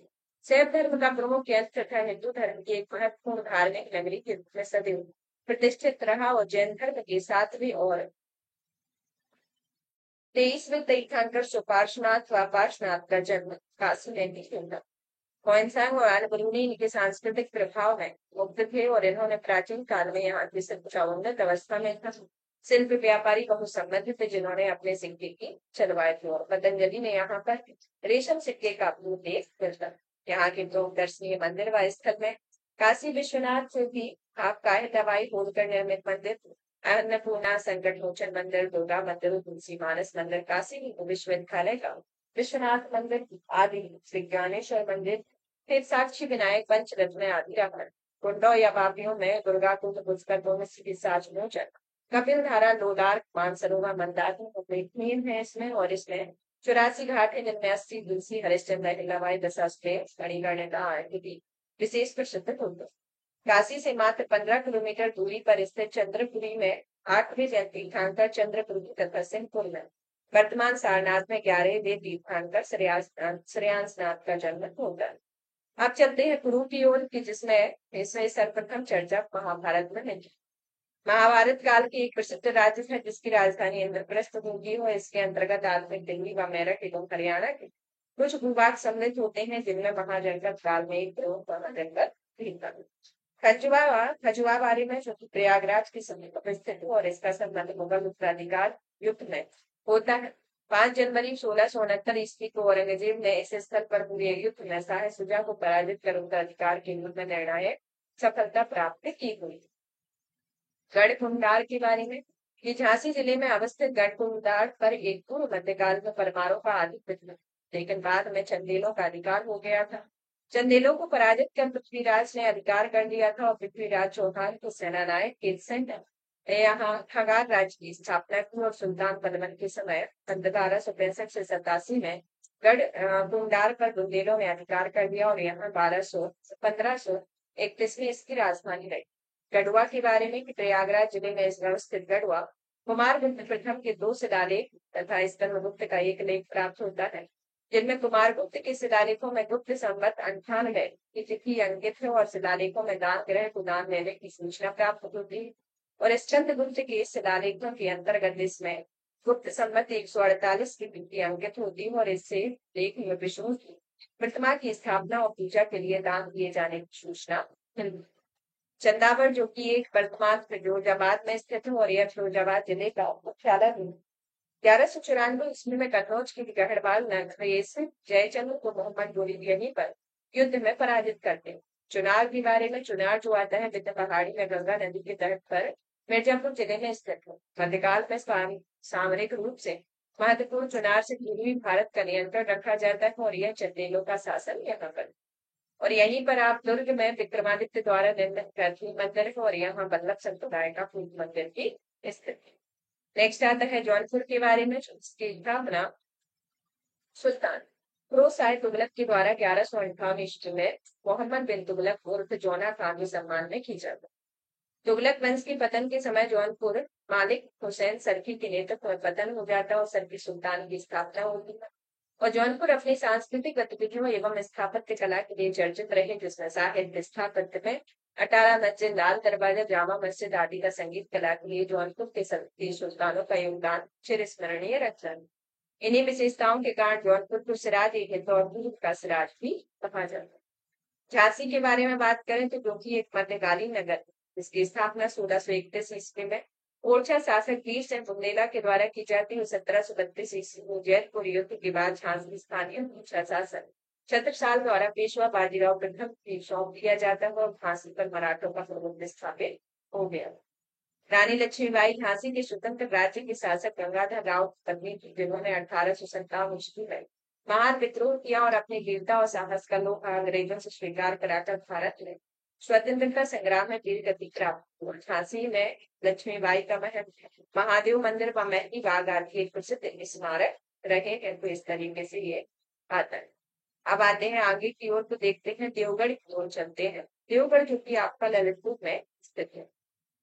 शैव धर्म का प्रमुख केंद्र तथा हिंदू धर्म की एक महत्वपूर्ण धार्मिक नगरी के रूप में सदैव प्रतिष्ठित रहा और जैन धर्म के 7वें और 23वें तीर्थंकर सुपार्श्वनाथ व पार्श्वनाथ का जन्म काशी में भी हुआ। हुआनसांग और अल्बरूनी इनके सांस्कृतिक प्रभाव में मुग्ध थे और इन्होंने प्राचीन काल में यहाँ की शिक्षा उन्नत अवस्था में था। शिल्प व्यापारी बहुत संबंधित थे जिन्होंने अपने सिक्के की चलवाए थे और पतंजलि ने यहाँ पर रेशम सिक्के का उल्लेख मिलता है। यहाँ के दो दर्शनीय मंदिर व स्थल में काशी विश्वनाथ से भी आपका दवाई बोलकर निर्मित मंदिर, अन्नपूर्णा संकट मोचन मंदिर, दुर्गा मंदिर, तुलसी मानस मंदिर, काशी विश्वविद्यालय का विश्वनाथ मंदिर आदि, श्री ज्ञानेश्वर मंदिर, फिर साक्षी विनायक पंचरत्न आदि रखन, कुंडों या वापियों में दुर्गा कुंड पुष्कर दोनों की साज मोचन, कपिल धारा लोदार मानसरोवर मंदाकिनी उल्लेखनीय है इसमें। और इसमें 84 घाट है जिनमें 80 तुलसी हरिश्चंद्र हिलावाई दशाश्रय मणिगण का आकृति विशेष प्रसिद्ध होते। काशी से मात्र 15 किलोमीटर दूरी पर स्थित चंद्रपुरी में 8वें तीर्थंकर चंद्रपुरी तथा सिंहपुर में वर्तमान सारनाथ में 11वें तीर्थंकर श्रेयांसनाथ का जन्म होता है। अब चलते हैं कुरु की ओर की जिसमें इसमें सर्वप्रथम चर्चा महाभारत में है। महाभारत काल की एक प्रसिद्ध राज्य है जिसकी राजधानी इंद्रप्रस्थ होगी और इसके अंतर्गत आधुनिक दिल्ली व मेरठ एवं हरियाणा के कुछ भूभाग सम्मिलित होते हैं जिनमें महाजनपद काल में एक प्रमुख महाजनपद भी था। खजुआबारी में जो कि प्रयागराज के समीप स्थित है और इसका संबंध मुगल उत्तराधिकार युद्ध में होता है। 5 जनवरी 1669 ईस्वी को औरंगजेब ने इस स्थल पर हुए युद्ध में शाह शुजा को पराजित कर उत्तराधिकार के युद्ध में निर्णायक सफलता प्राप्त की हुई। गढ़कुंडार के बारे में, ये झांसी जिले में अवस्थित गढ़कुंडार पर एक पूर्व मध्यकाल में परमारों का आधिपत्य था, लेकिन बाद में चंदेलों का अधिकार हो गया था। चंदेलों को पराजित कर पृथ्वीराज ने अधिकार कर लिया था और पृथ्वीराज चौहान के सेनानायक केतसेन ने यहाँ खगार राज्य की स्थापना की और सुल्तान बलबन के समय 1265 से 87 में गढ़ कुंडार पर बुंदेलों ने अधिकार कर लिया और यहाँ 1531 में इसकी राजधानी रही। गढ़वा के बारे में कि प्रयागराज जिले में स्थित गढ़वा कुमारगुप्त प्रथम के 2 शिलालेख तथा स्कंदगुप्त का एक लेख प्राप्त होता है जिनमें कुमारगुप्त के शिलालेखों में गुप्त संवत 98 की तिथि अंकित है और शिलालेखों में दान ग्रह को दान देने की सूचना प्राप्त होती है। और स्कंदगुप्त के शिलालेखों के अंतर्गत इसमें गुप्त संवत 148 की तिथि अंकित होती है और इससे लेख में विष्णु की प्रतिमा की स्थापना और पूजा के लिए दान दिए जाने की सूचना मिलती है। चंदावर जो कि एक वर्तमान फिरोजाबाद में स्थित है और यह फिरोजाबाद जिले का मुख्यालय है। 1194 ईस्वी में कन्नौज के गढ़वाल नरेश जयचंद्र को मोहम्मद गोरी यहीं पर युद्ध में पराजित करते हैं। चुनार के बारे में, चुनार जो आता है विंध्य पहाड़ी में गंगा नदी के तट पर मिर्जापुर जिले में स्थित है। मध्यकाल में सामरिक रूप से महत्वपूर्ण चुनार से पूर्वी भारत का नियंत्रण रखा जाता है और यह चंदेलों का शासन यहाँ पर। और यहीं पर आप दुर्ग में विक्रमादित्य द्वारा निर्मित प्राचीन मंदिर है और यहाँ वल्लभ संप्रदाय का पूर्ण मंदिर भी स्थित है। नेक्स्ट आता है जौनपुर के बारे में, जिसकी स्थापना सुल्तान फिरोज शाह तुगलक के द्वारा 1158 ईस्वी में मोहम्मद बिन तुगलक उर्फ जौना खान के सम्मान में की जाती। तुगलक वंश के पतन के समय जौनपुर मालिक हुसैन सरकी के नेतृत्व में पतन हो जाता और सरकी सुल्तान की स्थापना होती है। और जौनपुर अपनी सांस्कृतिक गतिविधियों एवं स्थापत्य कला के लिए चर्चित रहे जिसमें साहित्य स्थापत्य में अटाला मस्जिद, लाल दरवाजा, जामा मस्जिद आदि का संगीत कला के लिए जौनपुर के सुल्तानों का योगदान चिरस्मरणीय रखता है। इन्हीं विशेषताओं के कारण जौनपुर को सिराज ए हिंद और दूध का सिराज भी कहा जाता है। झांसी के बारे में बात करें तो जो कि एक मध्यकालीन नगर है जिसकी स्थापना 1631 ईस्वी में ओरछा शासक वीर सिंह बुंदेला के द्वारा की जाती है। 1732 ईस्वी में जैतपुर युद्ध के बाद झांसी स्थानीय ओरछा शासक छत्रसाल द्वारा पेशवा बाजीराव प्रथम को सौंप दिया जाता है और झांसी पर मराठों का प्रभुत्व स्थापित हो गया। रानी लक्ष्मीबाई झांसी के स्वतंत्र राज्य के शासक गंगाधर राव की पत्नी थी जिन्होंने 1857 ईस्वी में महान विद्रोह किया और अपनी वीरता और साहस का लोग अंग्रेजों से स्वीकार कराकर भारत में स्वतंत्रता संग्राम में वीर गति प्राप्त हुआ। झांसी में लक्ष्मीबाई का महल, महादेव मंदिर व मेहदी बाग आदि एक प्रसिद्ध स्मारक रहे हैं। तो इस तरीके से ये आता है। अब आते हैं आगे की ओर तो देखते हैं देवगढ़ की ओर चलते हैं। देवगढ़ जो कि आपका ललितपुर में स्थित है।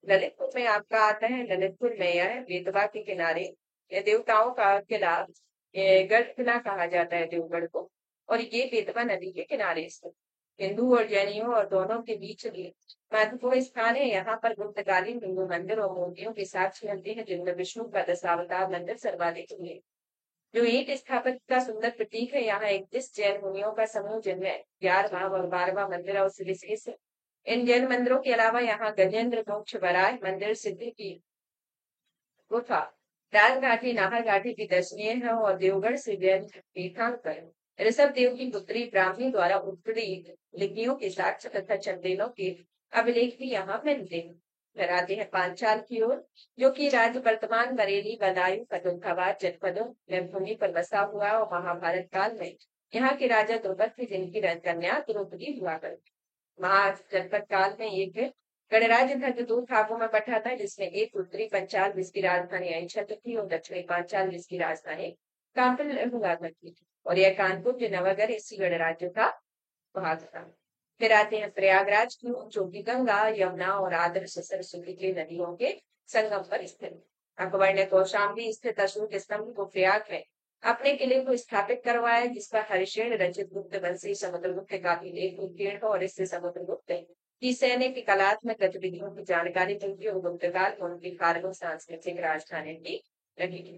ललितपुर में आपका आता है, ललितपुर में यह बेतवा के किनारे यह देवताओं का किला, गढ़ किला कहा जाता है देवगढ़ को, और ये बेतवा नदी के किनारे स्थित हिंदू और जैनियों और दोनों के बीच महत्वपूर्ण स्थान है। यहाँ पर गुप्तकालीन हिंदू मंदिर और मूर्तियों के साक्ष्य मिलते हैं जिनमें विष्णु का दशावतार मंदिर सर्वाधिक है। जो ईंट स्थापत्य का सुंदर प्रतीक है, यहाँ 31 जैन मुनियों का समूह जिनमें 11वां और 12वां मंदिर और विशेष है। इन जैन मंदिरों के अलावा यहाँ गजेंद्र मोक्ष वराह मंदिर, सिद्धि की गुफा, राजघाटी नाहर घाटी भी दर्शनीय है और देवगढ़ से जैन तीर्थंकर ऋषभ देव की पुत्री ब्राह्मी द्वारा उत्तरी लिपियों के साक्ष्य तथा चंदेलों के अभिलेख भी यहाँ मिलते हैं। फिर आते हैं पांचाल की ओर, जो कि राज्य वर्तमान बरेली, बदायूं, फर्रुखाबाद जनपदों में भूमि पर बसा हुआ है और महाभारत काल में यहाँ के राजा द्रुपद थे, जिनकी रंगकन्या द्रौपदी हुआ करती। महाजनपद काल में एक गणराज्य था जो 2 भागों में बटा था, जिसमें एक उत्तरी पंचाल जिसकी राजधानी अहिंसठ थी और दक्षिणी पांचाल जिसकी राजधानी कानपुर हुआ करती थी। और यह कानपुर जो नवगढ़ इसी गणराज्य का भाग था। फिर आते हैं प्रयागराज की ओर, जो कि गंगा, यमुना और आदर्श सरस्वती की नदियों के संगम पर स्थित है। अकबर ने कौशाम्बी स्थित अशोक स्तंभ को प्रयाग में अपने किले को स्थापित करवाया, जिस पर हरिशेन रचित गुप्त वंशी समुद्रगुप्त का भी लेख उत्कीर्ण और इससे समुद्रगुप्त की सैन्य की कलात्मक गतिविधियों की जानकारी मिलती है और गुप्त काल में उनकी कार्यों सांस्कृतिक राजधानी की रही थी।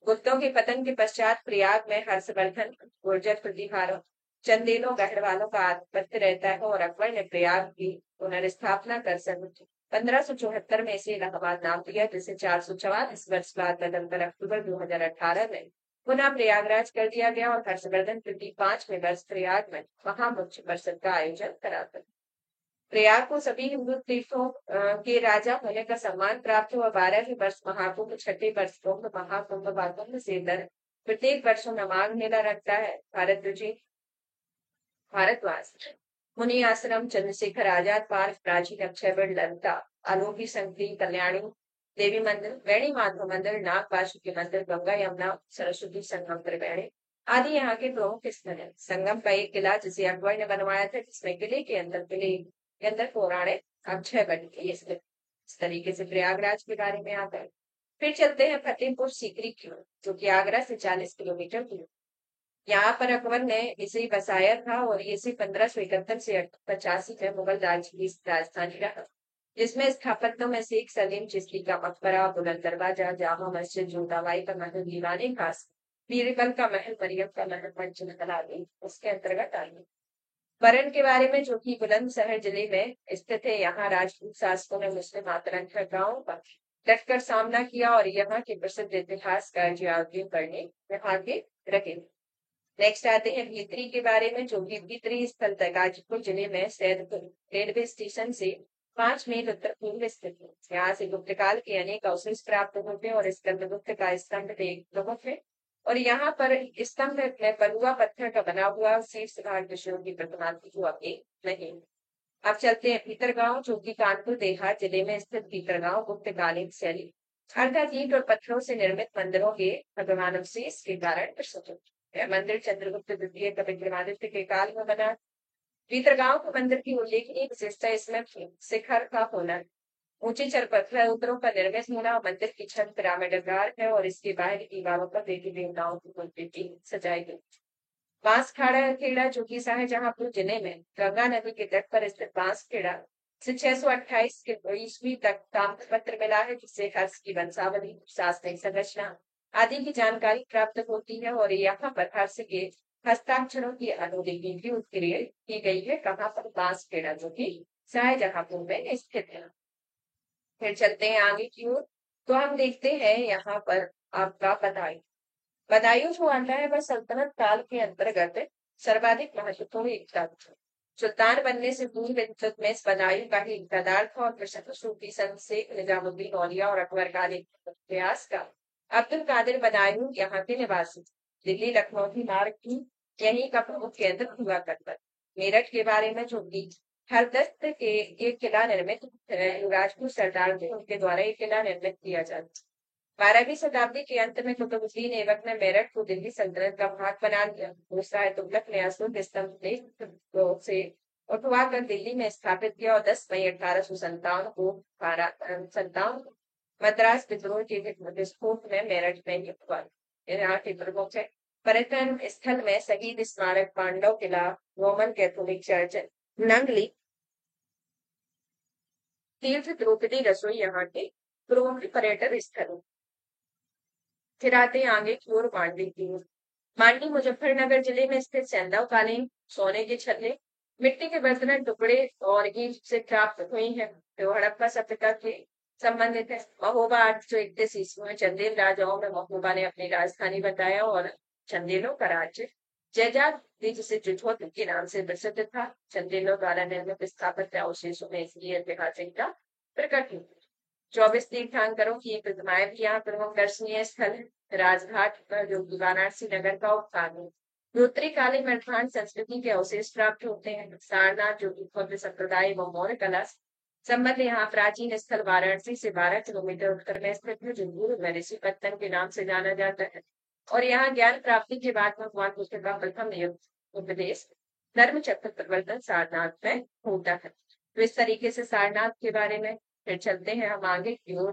गुप्तों के पतन के पश्चात प्रयाग में हर्षवर्धन, गुर्जर प्रतिहारों, चंदेलों, गढ़वालों का आधिपत्य रहता है और अकबर ने प्रयाग की पुनर्स्थापना कर सन 1574 में इसे इलाहाबाद नाम दिया, जिसे 444 वर्ष बाद बदलकर अक्टूबर 2018 में पुनः प्रयागराज कर दिया गया और हर्षवर्धन तृतीय 5वें वर्ष प्रयाग में महामुख्य परिषद का आयोजन कराता है। प्रयाग को सभी हिंदू तीर्थों के राजा होने का सम्मान प्राप्त हुआ। 12वें वर्ष महाकुंभ, 6ठे वर्ष कुंभ, महाकुंभ कुंभ से दर प्रत्येक वर्ष में माघ मेला रखता है। भारतवास, मुनि आश्रम, चंद्रशेखर आजाद पार्क, प्राचीन अक्षयवट, ललिता, आलोकी संक्री, कल्याणी देवी मंदिर, वेणी माधव मंदिर, नाग वासुकी मंदिर, गंगा यमुना सरस्वती संगम त्रिवेणी आदि यहाँ के प्रमुख स्थल है। संगम का एक किला जिसे अकबर ने बनवाया था, जिसमें किले के अंदर पौराणिक अक्षयवट की स्थित। इस तरीके से प्रयागराज के बारे में आता है। फिर चलते हैं फतेहपुर सीकरी की ओर, जो कि आगरा से 40 किलोमीटर दूर। यहाँ पर अकबर ने इसे बसाया था और इसे 1571 से 85 में मुगल राज्य की राजधानी रहा, जिसमें स्थापत्यों में शेख सलीम चिश्ती का मकबरा, बुलंद दरवाजा, जामा मस्जिद, जोधाबाई का महल, दीवानी खास, बीरबल का महल, मरियम का महल, पंचमहल आदि उसके अंतर्गत आए। बरन के बारे में, जो कि बुलंदशहर जिले में स्थित है, यहाँ राजपूत शासकों ने मुस्लिम आतंकवादियों का डटकर सामना किया और यहाँ के प्रसिद्ध इतिहासकार जियाउद्दीन करने यहाँ के रखे। नेक्स्ट आते हैं भीतरी के बारे में, जो कि भीतरी स्थल तक गाजीपुर जिले में सैदपुर रेलवे स्टेशन से 5 मील उत्तर पूर्व स्थित है। यहाँ से गुप्त काल के अनेक अवशेष प्राप्त होते हैं और स्कंदगुप्त का स्तंभ एक प्रमुख है। और यहाँ पर स्तंभ में बलुआ पत्थर का बना हुआ शीर्ष भाग विष्णु की प्रतिमा को अभी नहीं। अब चलते हैं भीतरगांव, जो कि कानपुर देहात जिले में स्थित भीतरगांव गुप्तकालीन शैली अर्थात ईंट और पत्थरों से निर्मित मंदिरों के भगवान अवशेष के कारण प्रसिद्ध है। मंदिर चंद्रगुप्त द्वितीय का विक्रमादित्य के काल में बना। भीतरगांव के मंदिर की उल्लेखनीय विशेषता इसमें शिखर का होना, ऊंचे चरपत्थरों का निर्मित होना, मंदिर की छत पिरामिडाकार है और इसके बाहर दीवारों पर देवी देवताओं की मूर्ति सजाई गई। बांसखेड़ा खेड़ा, जो कि शाहजहांपुर जिले में गंगा नदी के तट पर स्थित बांसखेड़ा से 628 के ईस्वी तक ताम्रपत्र मिला है, जिससे हर्ष की वंशावली, शासनिक संरचना आदि की जानकारी प्राप्त होती है। और यहाँ पर हर्ष के हस्ताक्षरों की अनुलिपि भी उत्कीर्ण की गई है। कहाँ पर? बांसखेड़ा, जो कि शाहजहांपुर में स्थित है। फिर चलते हैं आगे की ओर, तो हम देखते हैं यहाँ पर आपका बदायूं जो आता है वह सल्तनत काल के अंतर्गत सर्वाधिक महत्वपूर्ण इक्ता था। सुल्तान बनने से पूर्व में इस बदायूं का ही इक्तदार था और प्रसिद्ध सूफी संत शेख निजामुद्दीन औलिया और अकबर का इतिहास का अब्दुल कादिर बदायूं यहाँ के निवासी थे। दिल्ली लखनऊ मार्ग की यही का प्रमुख केंद्र हुआ करता। मेरठ के बारे में, जो कि हरदस्त के एक किला निर्मित राजपूत सरदार थे, उनके द्वारा एक किला निर्मित किया जाता। 12वीं शताब्दी के अंत में कुतुबुद्दीन ऐबक ने मेरठ को दिल्ली सल्तनत का भाग बना दिया। दूसरा है तुगलक ने अशोक स्तंभ से उठवा कर दिल्ली में स्थापित किया और 10 मई 1857 को मद्रास विद्रोह के विस्फोट में मेरठ में हुआ। यहाँ के प्रमुख है पर्यटन स्थल में शहीद स्मारक, पांडव किला, रोमन कैथोलिक चर्च, नंगली तीर्थ, द्रौपदी रसोई यहाँ के प्रमुख पर्यटन स्थल। फिर आते हैं आगे की ओर मांडली की ओर। मांडली मुजफ्फरनगर जिले में स्थित सैंधवकालीन सोने के छल्ले, मिट्टी के बर्तन टुकड़े और ईंट से प्राप्त हुई है जो हड़प्पा सभ्यता के संबंधित है। महोबा 831 ईस्वी में चंदेल राजाओं में महोबा ने अपनी राजधानी बताया और चंदेलों का राज्य जयजात थी जिसे जुझोत के नाम से प्रसिद्ध था। चंदेलों द्वारा निर्मित स्थापत्य अवशेषों में इसलिए ऐतिहासिकता प्रकट हुई। 24 तीर्थंकरों की प्रतिमाएं भी यहाँ प्रमुख दर्शनीय स्थल है। राजघाट पर जो कि वाराणसी नगर का उपस्थान है। उत्तरी कालीन मरथान संस्कृति के अवशेष प्राप्त होते हैं। सारनाथ जो कि बौद्ध संप्रदाय व मौर्य कला संबंध यहाँ प्राचीन स्थल वाराणसी से 12 किलोमीटर उत्तर में स्थित है जो पूर्व में ऋषिपत्तन के नाम से जाना जाता है। और यहाँ ज्ञान प्राप्ति के बाद भगवान बुद्ध का प्रथम उपदेश धर्म चक्र परिवर्तन सारनाथ में होता है। तो इस तरीके से सारनाथ के बारे में फिर चलते हैं हम आगे की ओर।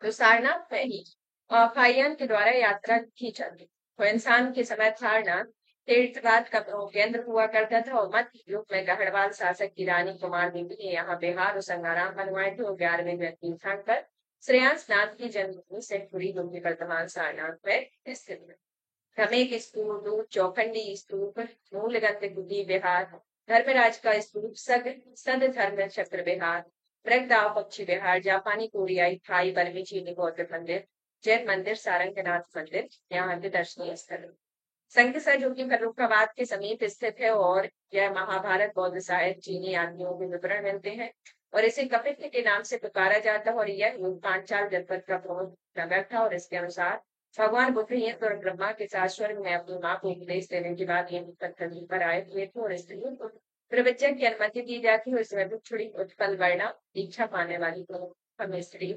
तो सारनाथ में ही फाइयान के द्वारा यात्रा की जाती। तो इंसान के समय सारनाथ तीर्थवाद का प्रमुख केंद्र हुआ करता था और मध्य युग में गढ़वाल शासक की रानी कुमार देवी ने यहाँ बिहार और संगाराम बनवाए थे और 11वें तीर्थंकर श्रेयांस नाथ की जन्मभूमि से पूरी होगी वर्तमान सारनाथ में स्थित है। रमेक स्तूप, चौखंडी स्तूप, मूलगंध गुदी विहार, धर्मराज का स्तूप, सद धर्म चक्र विहार, मृगदाव पक्षी विहार, जापानी कोरियाई थाई बर्मी चीनी बौद्ध मंदिर, जैन मंदिर, सारंगनाथ मंदिर यहाँ के दर्शनीय स्थल। संगसा जो कि फर्रुखाबाद के समीप स्थित है और यह महाभारत बौद्ध साहित्य चीनी आदियों के विवरण मिलते हैं और इसे कपित्थ के नाम से पुकारा जाता है और यह पांचाल जनपद का प्रमुख नगर था। और इसके अनुसार भगवान बुद्ध इंद्र और ब्रह्मा के साथ स्वर्ग में अपनी मां को उपदेश देने के बाद ये पृथ्वी पर आए हुए थे और स्त्रियों को प्रवचन की अनुमति दी जाती है। इसमें भिक्षुणी उत्पल वर्णा दीक्षा पाने वाली को हमें स्त्री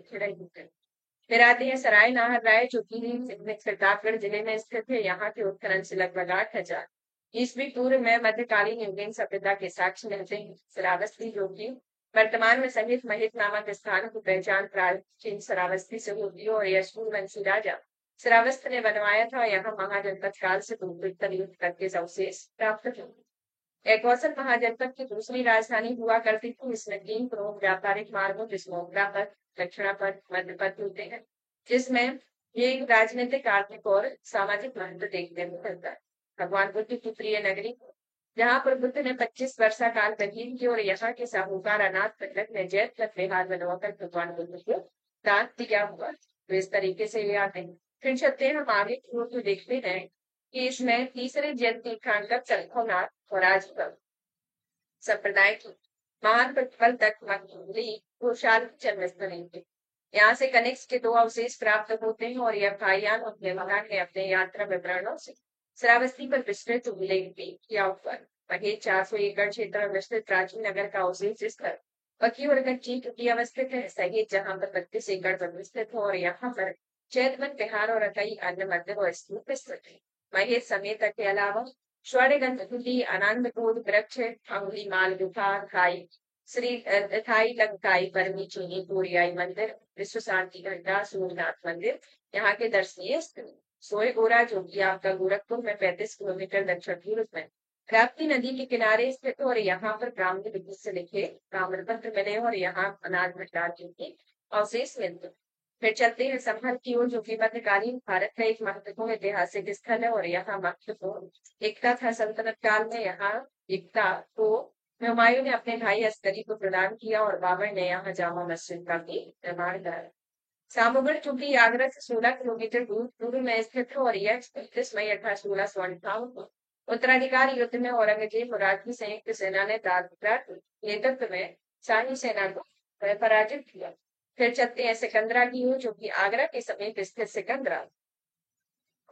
फिर आते हैं सराय नाहर राय जो कि प्रतापगढ़ जिले में स्थित है। यहाँ के उत्खनन से लगभग 8,000 ईस्वी पूर्व में मध्यकालीन युगीन सभ्यता के साक्ष्य मिलते हैं। श्रावस्ती जो कि वर्तमान में संगीत महित नामक स्थान की पहचान प्राचीन श्रावस्ती से होती है और यह सूर्यवंशी राजा श्रावस्त ने बनवाया था। यहाँ महाजनपद काल से पूर्वोत्तर युद्ध तक के अवशेष प्राप्त हुए। एक कौशल महाजनपद की दूसरी राजधानी हुआ करती थी। इसमें 3 प्रमुख व्यापारिक मार्गों जिसमें उत्तरापथ, दक्षिणापथ, मध्यपथ होते हैं जिसमें ये राजनीतिक, आर्थिक और सामाजिक महत्व देखने को मिलता है। भगवान बुद्ध की प्रिय नगरी जहाँ पर बुद्ध ने 25 वर्षा काल व्यतीत किया और यहाँ के साहूकार अनाथ पंडित ने जैत विहार बनवाकर भगवान बुद्ध को दान दिया हुआ। तो इस तरीके से ये आते हैं। फिर चलते हैं हम आगे की ओर तो देखते हैं कि इसमें तीसरे जैन तीर्थंकर चरखोनाथ और आजीवन संप्रदाय की महान प्रतिफल तक मकबूली कुशाल जन्मस्थली थे। यहाँ से कनिष्क के 2 अवशेष प्राप्त होते हैं और यह फाइयान और मेवालान ने अपने यात्रा विवरणों से श्रावस्ती पर विस्तृत उल्लेख भी किया हुआ है। वही 400 एकड़ क्षेत्र में विस्तृत प्राचीन नगर का अवशेष स्थल पकी और कच्ची टुटी अवस्थित है। सहित जहाँ पर 32 एकड़ पर विस्तृत हो और यहाँ पर चैतवन विहार और कई अन्य मंदिर और स्तूप स्थित है। वही समेत के अलावा स्वर्णगंध कुटी, आनंद बोध वृक्ष, अंगुली माल गुफा, श्री थाई लंकाई परमी चीनी कोरियाई मंदिर, विश्व शांति घंटा, सूर्यनाथ मंदिर यहाँ के दर्शनीय स्थल। सोएगोरा जो कि आपका गोरखपुर में 35 किलोमीटर दक्षिण पूर्व में राप्ती नदी के किनारे स्थित और यहाँ पर ब्राह्मण लिपि से लिखे ताम्रपत्र मिले और यहाँ अनाज भंडार के अवशेष मिलते। फिर चलते हैं संभल की ओर जो कि मध्यकालीन भारत का एक महत्वपूर्ण ऐतिहासिक स्थल है और यहाँ महत्वपूर्ण एकता था। सल्तनत काल में यहाँ एकता को हुमायूं ने अपने भाई अस्करी को प्रदान किया और बाबर ने यहाँ जामा मस्जिद का भी निर्माण कराया। सामूगढ़ चूंकि आगरा से 16 किलोमीटर दूर पूर्व में स्थित है और यह 31 मई 1858 को उत्तराधिकार युद्ध में औरंगजेब मुराद की संयुक्त सेना ने नेतृत्व में शाही सेना को पराजित किया। फिर चलते हैं सिकंदरा की ओर जो कि आगरा के समीप स्थित सिकंदरा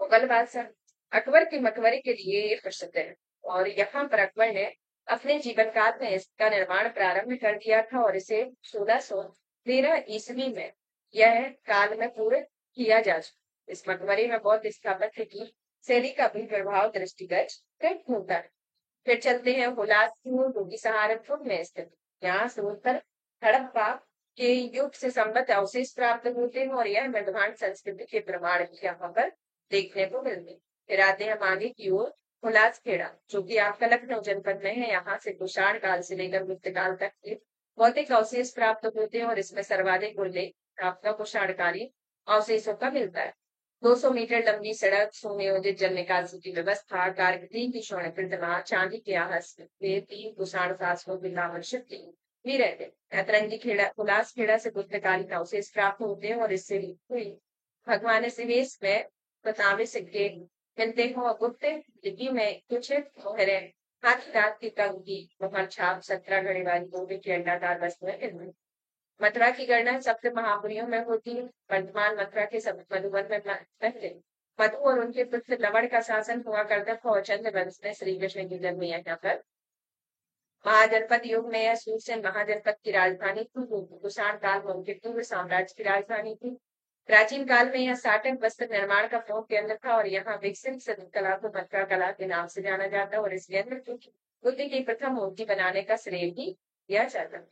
मुगल बादशाह अकबर के मकबरे के लिए प्रसिद्ध है और यहाँ पर अकबर ने अपने जीवन काल में इसका निर्माण प्रारंभ कर दिया था और इसे 1613 ईस्वी में यह काल में पूर्ण किया जा चुका। इस मकबरे में बौद्ध स्थापत्य की शैली का भी प्रभाव दृष्टिगत होता है। फिर चलते हैं हुलास की ओर जो कि सहारनपुर में स्थित। यहाँ से उत्तर हड़प्पा के युग से संबद्ध अवशेष प्राप्त होते हैं और यह मध्यमान संस्कृति के प्रमाण भी यहाँ पर देखने को मिलते हैं। फिर आते हैं आगे की ओर हुलास खेड़ा जो कि आपका लखनऊ जनपद में है। यहाँ से कुषाण काल से लेकर गुप्त काल तक के भौतिक अवशेष प्राप्त होते हैं और इसमें सर्वाधिक उल्लेख आपका कुषाणकालीन अवशेषों का मिलता है। 200 मीटर लंबी सड़क, सुनियोजित जल निकासी की व्यवस्था, कारगिल की स्वर्ण प्रतिमा, चांदी के आहस्ते, 3 कुषाण शक्ति भी रहते। अतरंगी खेड़ा, हुलास खेड़ा से गुप्तकालीन अवशेष प्राप्त होते हैं और इससे हुई भगवान सिवेश में बतावे सिक्के मिलते हैं और गुप्त लिपि में कुछ मोहरें, हाथ दांत की कंघी, मोहर छाप, 17 घड़ी वाली लोहे की अंडाकार वस्तुएं इनमें। मथुरा की गणना सप्त महापुरियों में होती है। वर्तमान मथुरा के सब मधुबन में पहले मधु और उनके पुत्र लवण का शासन हुआ करता था और चंद्र वंश में श्री कृष्ण की जन्म यहाँ पर महाजनपद युग में यह सूरसेन महाजनपद की राजधानी थी। कुषाण काल में उनके पूर्व साम्राज्य की राजधानी थी। प्राचीन काल में यह साटन वस्त्र निर्माण का प्रमुख केंद्र था और यहाँ विकसित सदी कला को मथुरा कला के नाम से जाना जाता है और इस केंद्र को बुद्ध की प्रथम मूर्ति बनाने का श्रेय भी दिया जाता है।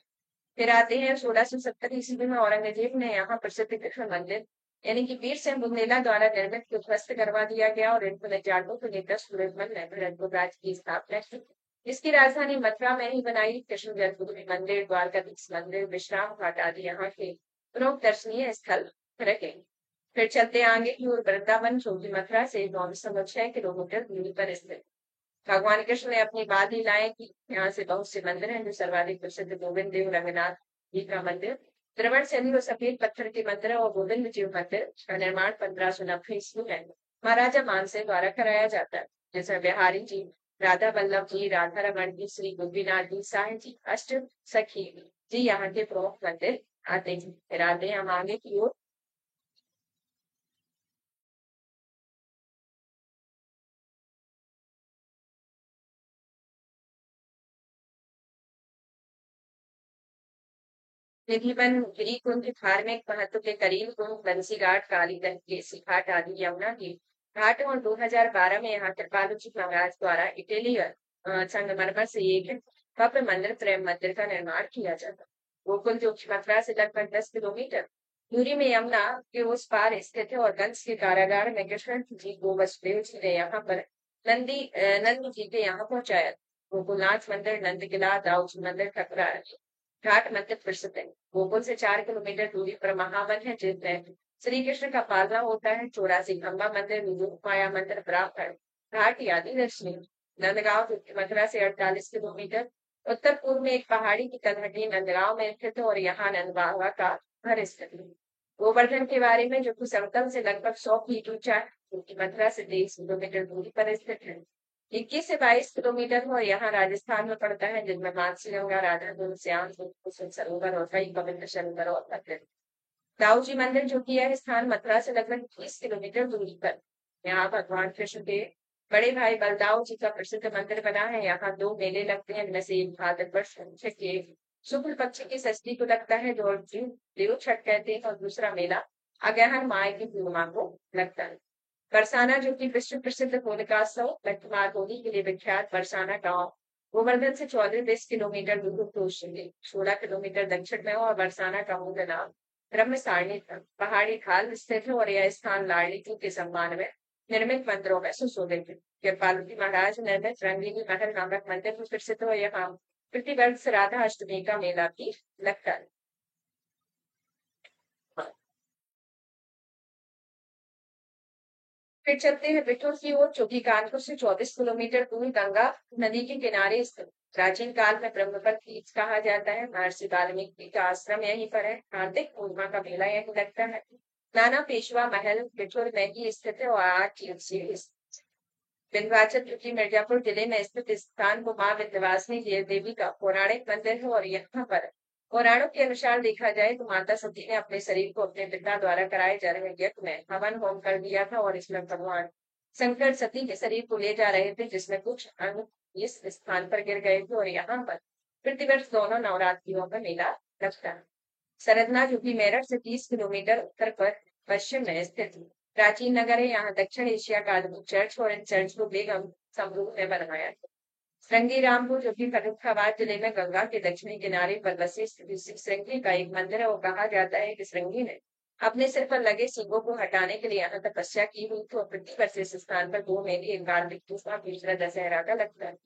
फिर आते हैं 1670 ईस्वी में औरंगजेब ने यहाँ प्रसिद्ध कृष्ण मंदिर यानी कि वीर सिंह बुंदेला द्वारा निर्मित को ध्वस्त करवा दिया गया और इनको जाटों को नेता सूरजमल ने भरतपुर राज्य की स्थापना की। इसकी राजधानी मथुरा में ही बनाई। कृष्ण जन्मभूमि मंदिर, द्वारकाधीश मंदिर, विश्राम घाट आदि यहाँ के प्रमुख दर्शनीय स्थल रखे। फिर चलते आगे की ओर वृंदावन, जो कि मथुरा से 906 किलोमीटर दूरी पर स्थित। भगवान कृष्ण ने अपनी बाल लीलाएं की। यहाँ से बहुत से मंदिर हैं जो सर्वाधिक प्रसिद्ध गोविंद देव रंगनाथ जी का मंदिर, द्रवण शैली और सफेद पत्थर के मंदिर और गोविंद जीव मंदिर का निर्माण 1590 ईस्वी में महाराजा मानसिंह द्वारा कराया जाता है। जैसे बिहारी जी, राधा वल्लभ जी, राधा रमन जी, श्री गोपीनाथ जी, साहिब जी, अष्ट सखी जी यहाँ के प्रमुख मंदिर आते हैं। फिर आते हैं हम आगे की ओर। विधिवन गिरी कुंज धार्मिक महत्व के करीब कुंज, बंसी घाट, कालीगंज केसी घाट आदि यमुना की घाट और 2012 में यहाँ कृपालु जी महाराज द्वारा इटली संगमरमर से एक भव्य मंदिर, प्रेम मंदिर का निर्माण किया जाता। गोकुल जो कि मथुरा से लगभग 10 किलोमीटर दूरी में यमुना के उस पार स्थित है और कंस के कारागार में कृष्ण जी को वसुदेव जी ने यहाँ पर नंद जी के यहाँ पहुंचाया। गोकुलनाथ मंदिर, नंद किला, दाऊ जी मंदिर, ठकुरा घाट मंदिर प्रसिद्ध है। गोकुल से 4 किलोमीटर दूरी पर महावन है जिसमें श्री कृष्ण का पालना होता है। 84 खंबा मंदिर, माया मंदिर, ब्राह्मण घाट आदि दर्शनीय। नंदगांव मथुरा से 48 किलोमीटर उत्तर पूर्व में एक पहाड़ी की तलहटी नंदगांव में स्थित है और यहाँ नंद बाबा का घर स्थित है। गोवर्धन के बारे में, जो कि समतल से लगभग 100 फीट ऊंचा है, जो कि मथुरा से 23 किलोमीटर दूरी पर स्थित है। 21 से 22 किलोमीटर और यहाँ राजस्थान में पड़ता है, जिनमें मानसी गंगा, राधा कुंड, श्याम कुंड सरोवर और कई पवित्र सरोवर और मंदिर। दाऊ जी मंदिर, जो कि यह स्थान मथुरा से लगभग 30 किलोमीटर दूरी पर, यहाँ भगवान कृष्ण के बड़े भाई बलदाऊ जी का प्रसिद्ध मंदिर बना है। यहाँ 2 मेले लगते हैं, जिनमें से एक भाद्रपद के शुक्ल पक्ष की षष्ठी को लगता है, जो देव छठ कहते हैं, और दूसरा मेला अगहन माय की पूर्णिमा को लगता है। बरसाना, जो कि विश्व प्रसिद्ध होलिकात्सव लट्ठमार होली के लिए विख्यात बरसाना गांव गोवर्धन से 14-20 किलोमीटर दूर उत्तर 16 किलोमीटर दक्षिण में हो और बरसाना का मूल नाम ब्रह्म सारणी पहाड़ी ढाल स्थित है और यह स्थान लाडली जी के सम्मान में निर्मित मंदिरों में सुशोभित है। कृपालु जी महाराज निर्मित रंगीली महल नामक मंदिर में प्रसिद्ध हो। यहाँ प्रतिवर्ष राधा अष्टमी का मेला भी लगता है। फिर चलते हैं बिठूर की ओर, जो कि कानपुर से 24 किलोमीटर दूर गंगा नदी के किनारे स्थित। प्राचीन काल में ब्रह्मपद तीर्थ कहा जाता है। महर्षि वाल्मीकि का आश्रम यहीं पर है। कार्तिक पूर्णिमा का मेला यहीं लगता है। नाना पेशवा महल बिठूर में ही स्थित है और 8 विंध्याचल, जो कि मिर्जापुर जिले में स्थित इस स्थान को माँ विंध्यवासिनी देवी का पौराणिक मंदिर है और यहाँ पर पुराणों के अनुसार देखा जाए तो माता सती ने अपने शरीर को अपने पिता द्वारा कराए जा रहे यज्ञ में हवन होम कर दिया था और इसमें भगवान शंकर सती के शरीर को ले जा रहे थे, जिसमें कुछ अंग इस स्थान पर गिर गए थे और यहाँ पर प्रतिवर्ष दोनों नवरात्रियों का मेला लगता है। सरदना, जो कि मेरठ से 30 किलोमीटर उत्तर पर पश्चिम में स्थित प्राचीन नगर है। यहाँ दक्षिण एशिया का अद्भुत चर्च और इन चर्च को बेगम समरूप ने बनवाया। श्रृंगी रामपुर, जो कि फर्रुखाबाद जिले में गंगा के दक्षिणी किनारे पर बसे श्रृंगी का एक मंदिर है और कहा जाता है कि श्रृंगी ने अपने सिर पर लगे सींगों को हटाने के लिए यहाँ तपस्या की हुई तो प्रतिवर्ष इस स्थान पर 2 मेले, एक कार्तिक दूसरा तीसरा दशहरा का लगता है।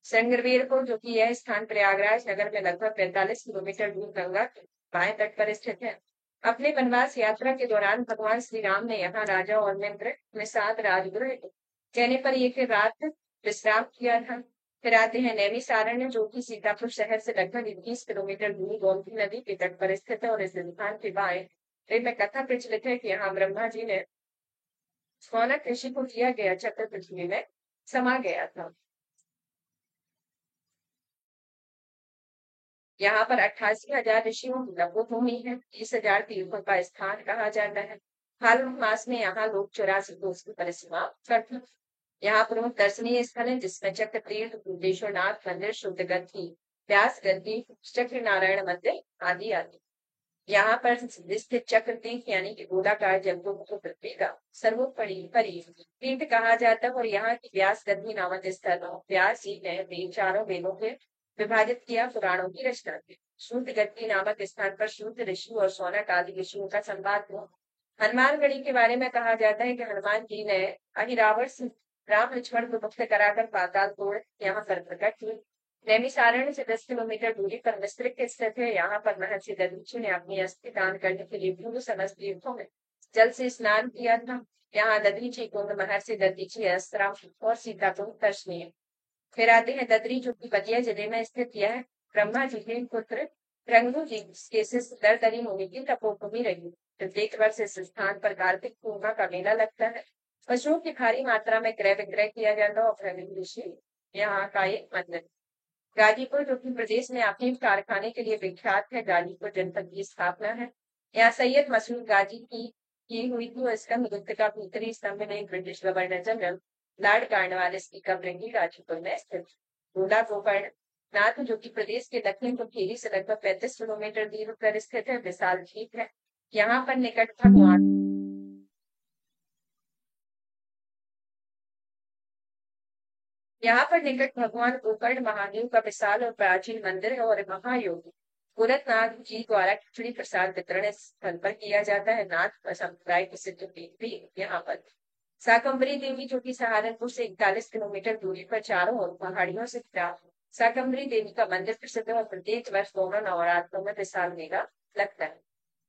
संगरवीरपुर, जो कि यह स्थान प्रयागराज नगर में लगभग 45 किलोमीटर दूर गंगा के बाएं तट पर स्थित है। अपने वनवास यात्रा के दौरान भगवान श्री राम ने यहाँ राजा और मित्र में साथ राजगृह कहने पर एक रात विश्राम किया था। फिर आते हैं नैमिषारण्य, जो कि सीतापुर शहर से लगभग 21 किलोमीटर दूर गोमती नदी के तट पर स्थित है और इस स्थान के बाएं में कथा प्रचलित है कि यहाँ ब्रह्मा जी ने सौनक ऋषि को दिया गया चक्र पृथ्वी में समा गया था। यहाँ पर 88,000 ऋषियों की तपोभूमि है। 30,000 तीर्थों का स्थान कहा जाता है। फाल्गुन मास में यहाँ लोग 84 कोस की परिसीमा करते हैं। यहाँ प्रमुख दर्शनीय स्थल है, जिसमें चक्र तीर्थ, बुद्धेश्वरनाथ मंदिर, शुद्ध गद्दी, व्यास गद्दी, चक्र नारायण मंदिर आदि आदि। यहाँ पर स्थित चक्र तीर्थ यानी कि गोलाकार जलप्रभु पृथ्वी का सर्वोपरि तीर्थ कहा जाता है और यहाँ की व्यास गद्दी नामक स्थल व्यास जी ने चारों वेदों के विभाजित किया, पुराणों की रचना की। शुद्ध गद्दी नामक स्थान पर शुद्ध ऋषि और सौनक आदि ऋषियों का संवाद हुआ। हनुमानगढ़ी के बारे में कहा जाता है कि हनुमान जी ने अहिरावण से राम लक्ष्मण को मुक्त कराकर पाताल तोड़ यहाँ पर प्रकट हुए। नैमिषारण्य से 10 किलोमीटर दूरी पर विस्तृत स्थित है। यहाँ पर महर्षि दधीचि ने अपनी अस्थि दान करने के लिए पूर्व समस्त तीर्थों में जल से स्नान किया था। यहाँ दधीचि कुंड, महर्षि दधीचि आश्रम और सीता कुंड दर्शनीय। फिर आते हैं ददरी, जो कि बलिया जिले में स्थित यह ब्रह्मा जी के पुत्र रंगू जी के शिष्य दरदरी मुनि की तपोभूमि रही। प्रत्येक वर्ष इस स्थान पर कार्तिक पूर्णिमा का मेला लगता है। पशुओं की भारी मात्रा में क्रय विक्रय किया जाता है और ऋषि यहाँ का एक मंदिर। गाजीपुर, जो कि प्रदेश में अफीम कारखाने के लिए विख्यात है, गाजीपुर जनपद की स्थापना है। यहाँ सैयद मसूद गाजी की हुई थी और स्कंद गुप्त का भीतरी स्तंभ में British governor general Lord Cornwallis की कब्र भी गाजीपुर में स्थित। गोला गोकर्ण नाथ, जो कि प्रदेश के दक्षिण पूर्वी से लगभग 35 किलोमीटर दूर पर स्थित है, विशाल झील है। यहाँ पर निकट भगवान गोकर्ण महादेव का विशाल और प्राचीन मंदिर है और महायोगी गोरखनाथ जी द्वारा खिचड़ी प्रसाद वितरण इस स्थल पर किया जाता है। नाथ संप्रदाय के सिद्ध पीठ भी यहाँ पर। शाकंभरी देवी, जो कि सहारनपुर से 41 किलोमीटर दूरी पर चारों ओर पहाड़ियों से घिरा है। शाकंभरी देवी का मंदिर प्रसिद्ध है और प्रत्येक वर्ष दोनों नवरात्रों में विशाल मेला लगता है।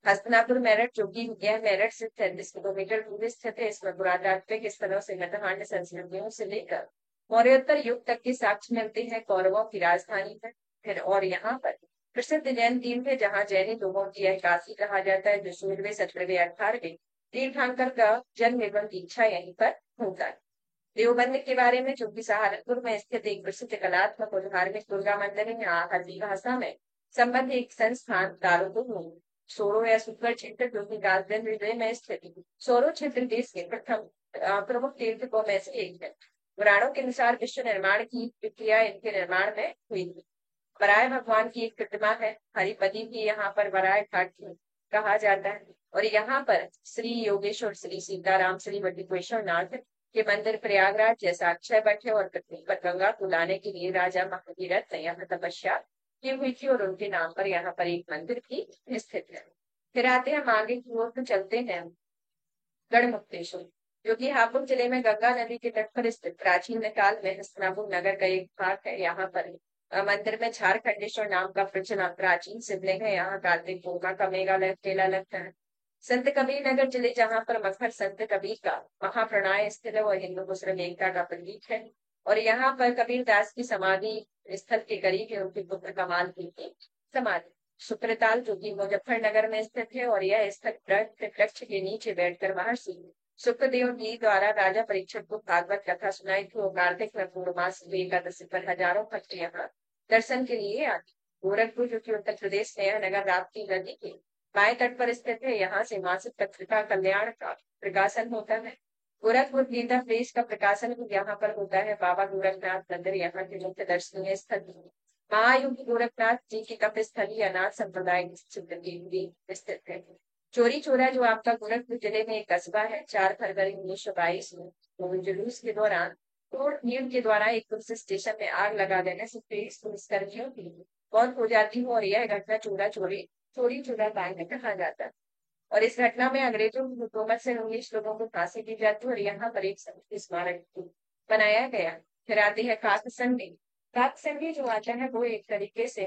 हस्तनापुर मेरठ, जो कि यह मेरठ से 33 किलोमीटर दूर स्थित है, इसमें पुरातात्विक स्थलों से गतहांड संस्कृतियों से लेकर मौर्योत्तर युग तक के साक्ष्य मिलते हैं। कौरवों की राजधानी है। फिर और यहाँ पर प्रसिद्ध जैन तीर्थ है, जहाँ जैनी लोगों की यह काशी कहा जाता है, जो 16वें 17वें 18वें तीर्थंकर का जन्म एवं दीक्षा यहीं पर होता है। देवबंद के बारे में, जो कि सहारनपुर में स्थित एक प्रसिद्ध कलात्मक और धार्मिक दुर्गा मंदिर है। यहाँ हल्दी भाषा में संबंध एक संस्थान दारुल सोरो या सुपर क्षेत्र, जो कि राजधानी हृदय में स्थित सोरो क्षेत्र देश के प्रथम प्रमुख तीर्थों में से एक है। पुराणों के अनुसार विश्व निर्माण की प्रक्रिया इनके निर्माण में हुई थी। वराय भगवान की एक प्रतिमा है। हरिपति भी यहाँ पर वराय घाट कहा जाता है और यहाँ पर श्री योगेश्वर, श्री सीताराम, श्री वटिकेश्वर नाथ के मंदिर प्रयागराज जैसा अक्षय वट है और पृथ्वी पर गंगा को लाने के लिए राजा महावीरथ ने यहाँ तपस्या की हुई थी और उनके नाम पर यहाँ पर एक मंदिर भी स्थित है। फिर आते हैं हम आगे की ओर, तो चलते हैं गढ़मुक्तेश्वर, जो कि हापुड़ जिले में गंगा नदी के तट पर स्थित प्राचीन काल में हस्तिनापुर नगर का एक भाग है। यहाँ पर मंदिर में झारखंडेश्वर नाम का प्राचीन शिवलिंग है। यहाँ कार्तिक पूर्णिमा का मेला लगता है। संत कबीर नगर जिले, जहाँ पर मखर संत कबीर का महाप्रणाय स्थित है, वह हिंदू मुस्लिम एकता का प्रतीक है और यहाँ पर कबीर दास की समाधि स्थल के करीब है उनके पुत्र कमाल की समाधि। सुप्रताल, जो कि मुजफ्फरनगर में स्थित है और यह स्थल वृक्ष के नीचे बैठकर महर्षि सुखदेव जी द्वारा राजा परीक्षित को भागवत कथा सुनाई थी। कार्तिक में पूर्णमास एकादशी पर हजारों भक्त यहाँ दर्शन के लिए आते। गोरखपुर, जो कि उत्तर प्रदेश में नगर राप्ती नदी के बाएं तट पर स्थित है, यहाँ से मासिक पत्रिका कल्याण का प्रकाशन होता है। गोरखपुर गीता प्रेस का प्रकाशन भी यहाँ पर होता है। बाबा गोरखनाथ मंदिर यहाँ के मुख्य दर्शनीय स्थल। महायुग गोरखनाथ जी की तप स्थली अनाथ संप्रदाय स्थित है। चोरी चोरा, जो आपका गोरखपुर जिले में एक कस्बा है, 4 फरवरी 1922 में जुलूस के दौरान तोड़ भीड़ के द्वारा एक पुलिस स्टेशन में आग लगा देने से 23 पुलिसकर्मियों की मौत हो जाती है और यह घटना चोरी चोरा कांड कहा जाता है। और इस घटना में अंग्रेजों की हुकूमत से 19 लोगों को फांसी दी जाती है और यहाँ पर एक स्मारक बनाया गया। फिर आती है काकसंडी। काकसंडी जो आता है वो एक तरीके से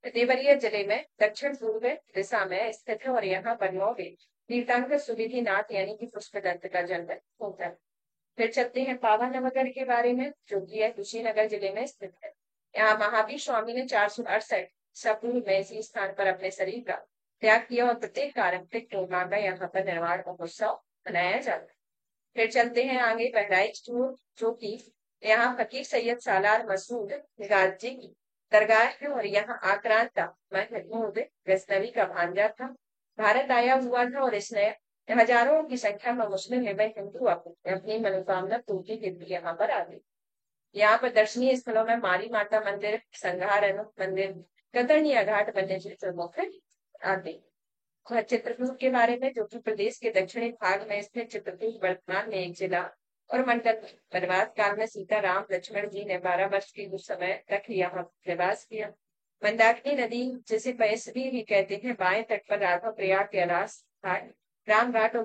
देवरिया जिले में दक्षिण पूर्व दिशा में स्थित है और यहाँ पर 9वें तीर्थंकर सुविधिनाथ यानी कि पुष्पदत्त का जन्म होता है। फिर चलते हैं पावानगर के बारे में, जो कि है कुशीनगर जिले में स्थित है। यहाँ महावीर स्वामी ने 468 सपूर्व में इसी स्थान पर अपने शरीर का त्याग किया और प्रत्येक पारंपरिक टोमा का यहाँ पर निर्माण महोत्सव मनाया जाता है। फिर चलते हैं आगे बहराइच टूर, जो कि यहाँ फकीर सैयद सालार मसूद गाजी की दरगाह है और यहाँ आक्रांता महमूद गजनवी का भांजा था। भारत आया हुआ था और इसने हजारों की संख्या में मुस्लिम एवं हिंदू अपनी मनोकामना पूर्ति के लिए यहाँ पर आ गई। यहाँ पर दर्शनीय स्थलों में मारी माता मंदिर, संघार मंदिर, कतरनिया घाट वन्य जीव प्रमुख आदि। चित्रकूट के बारे में, जो कि प्रदेश के दक्षिणी भाग में स्थित चित्रकूट वर्तमान में एक जिला और मंडल। वनवास काल में सीता राम लक्ष्मण जी ने 12 वर्ष के कुछ समय तक यहाँ निवास किया। मंदाकिनी नदी, जिसे पयस्वी भी कहते हैं, बाएं तट पर राघव प्रयाग कैलाश घाट, राम घाट और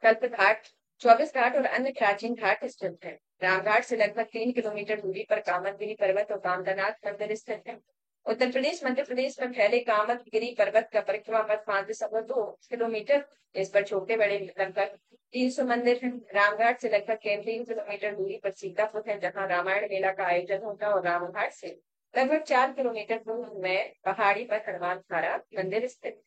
कल्प घाट, 24 घाट और अन्य प्राचीन घाट स्थित है। रामघाट से लगभग 3 किलोमीटर दूरी पर कामदगिरी पर्वत और कामदनाथ मंदिर स्थित है। उत्तर प्रदेश मध्य प्रदेश में फैले कामदगिरी पर्वत का परिक्रमा पथ 5.2 किलोमीटर। इस पर छोटे बड़े लगभग 300 मंदिर हैं। रामघाट से लगभग 3 किलोमीटर दूरी पर सीतापुर है, जहाँ रामायण मेला का आयोजन होता है और रामघाट से लगभग 4 किलोमीटर दूर में पहाड़ी पर हनुमान धारा मंदिर स्थित।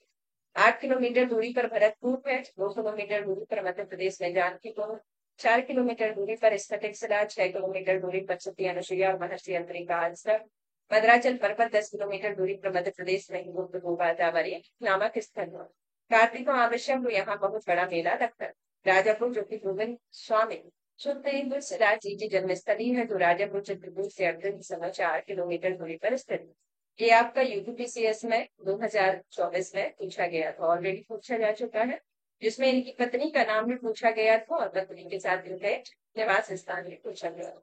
8 किलोमीटर दूरी पर भरतपुर है, 2 किलोमीटर दूरी पर मध्य प्रदेश में जानकीपुर, 4 किलोमीटर दूरी पर स्फटिक शिला, 6 किलोमीटर दूरी पर सती अनुसुईया और महर्षि अत्रि का आश्रम। मद्राचल पर्वत 10 किलोमीटर दूरी पर मध्य प्रदेश में गोदावरी नामक स्थल है। कार्तिक आवश्यक को यहाँ बहुत बड़ा मेला लगता है। राजापुर, जो कि गोविंद स्वामी सुखदेव जी की जन्मस्थली है, जो राजापुर चित्रकूट से 4 किलोमीटर दूरी पर स्थित है। ये आपका यूपीपीसीएस में 2024 में पूछा गया था, ऑलरेडी पूछा जा चुका है, जिसमें इनकी पत्नी का नाम भी पूछा गया था और पत्नी के साथ इनके निवास स्थान भी पूछा गया।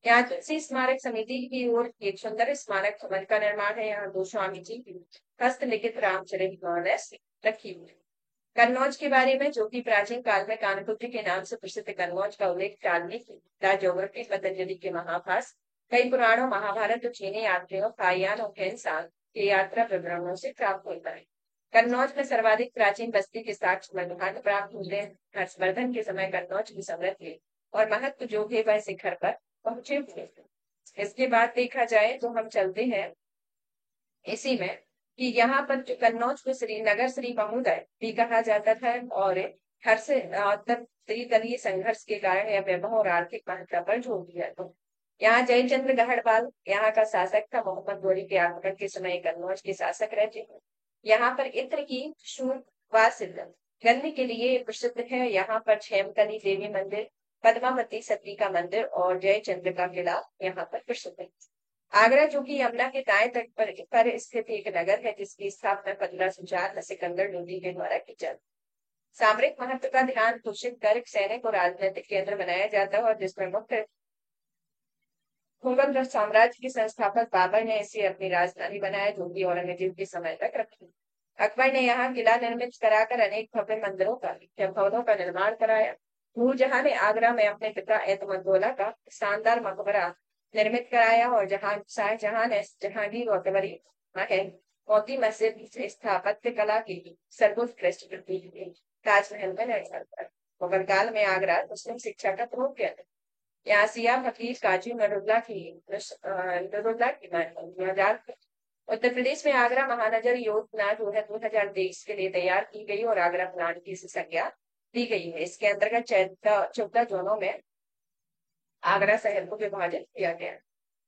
यहाँ तुलसी स्मारक समिति की ओर एक सुंदर स्मारक भवन का निर्माण है। यहाँ 2 स्वामी जी की हस्तलिखित रामचरित मानस रखी हुई है। कन्नौज के बारे में, जो कि प्राचीन काल में कानपुत्री के नाम से प्रसिद्ध कन्नौज का उल्लेख ज्योग्राफी पतंजलि के महाभास, कई पुराणों, महाभारत और चीनी यात्रियों, कायान और कैंसान के यात्रा विवरणों से प्राप्त होता है। कन्नौज में सर्वाधिक प्राचीन बस्ती के साक्ष्य मगधान प्राप्त होते हैं। हर्षवर्धन के समय कन्नौज की समृद्धि और महत्व जो है वह शिखर पर पहुंचे हुए थे। इसके बाद देखा जाए तो हम चलते हैं इसी में कि यहाँ पर जो कन्नौज को श्रीनगर श्री महोदय भी कहा जाता था और हर से त्रिदलीय संघर्ष के कारण यह वैभव और आर्थिक महत्ता पर जोर दिया। तो यहाँ जयचंद्र गढ़वाल यहाँ का शासक था। मोहम्मद गोरी के आक्रमण के समय कन्नौज के शासक रहते हैं। यहाँ पर इत्र की गन्ने के लिए प्रसिद्ध है। यहाँ पर क्षेमकली देवी मंदिर, पद्मावती सती का मंदिर और जयचंद्र का किला यहाँ पर प्रसिद्ध है। आगरा, जो कि यमुना के दाएं तट पर स्थित एक नगर है, जिसकी स्थापना 1504 में सिकंदर लोदी के द्वारा की जाती। सामरिक महत्व का ध्यान घोषित कर सैनिक और राजनीतिक केंद्र बनाया जाता है और जिसमें मुख्य मुगल साम्राज्य के संस्थापक बाबर ने इसे अपनी राजधानी बनाया, जो कि औरंगजेब के समय तक रखी। अकबर ने यहाँ किला निर्मित कराकर अनेक भव्य मंदिरों का भवनों का निर्माण कराया। नूरजहां ने आगरा में अपने पिता एतमद्दौला का शानदार मकबरा निर्मित कराया और शाहजहां ने जहांगीर और अकबरी महल मोती मस्जिद से स्थापत्य कला की सर्वोत्कृष्ट कृति ताजमहल में निर्माण किया। मुगल काल में आगरा मुस्लिम शिक्षा का प्रमुख केंद्र। यहाँ सिया फकीर काजी नरुल्ला की मजार। उत्तर प्रदेश में आगरा महानगर योजना 2023 के लिए तैयार की गई और आगरा प्लान की संज्ञा दी गई है। इसके अंतर्गत 14 जोनों में आगरा शहर को विभाजित किया गया।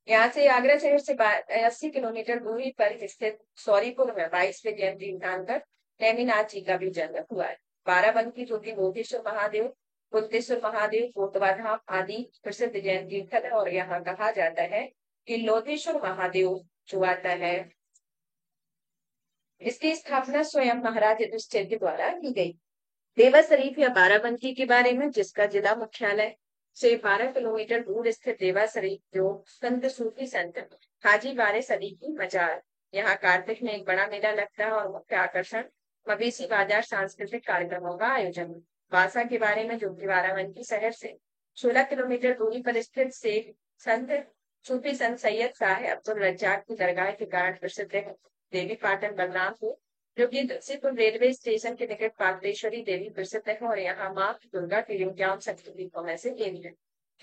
यहाँ से आगरा शहर से 80 किलोमीटर दूरी पर स्थित सौरीपुर में 22वें जयंती कर नेमिनाथ जी का भी जन्म हुआ है। बाराबंकी, जो कि बोधेश्वर महादेव, बुद्धेश्वर महादेव, कोटवा धाम आदि प्रसिद्ध जैन तीर्थ है और यहाँ कहा जाता है कि लोधेश्वर महादेव जो आता है, इसकी स्थापना स्वयं महाराज युधिष्ठिर के द्वारा की गई। देवा शरीफ या बाराबंकी के बारे में, जिसका जिला मुख्यालय से 12 किलोमीटर दूर स्थित देवा शरीफ, जो संत सूफी संत हाजी वारिस अली की मजार। यहाँ कार्तिक में एक बड़ा मेला लगता है और मुख्य आकर्षण मवेशी बाजार सांस्कृतिक कार्यक्रमों का आयोजन। वासा के बारे में, जो कि बाराबंकी शहर से 16 किलोमीटर दूरी पर स्थित से संत सूफी संत सैयद शाह अब्दुल रज्जाक की दरगाह के कारण प्रसिद्ध है देवी पाटन बलरामपुर, जो कि तुलसीपुर रेलवे स्टेशन के निकट पाटेश्वरी देवी प्रसिद्ध है और यहाँ माँ दुर्गा के योग्याम शक्तिपीठों में से एक है।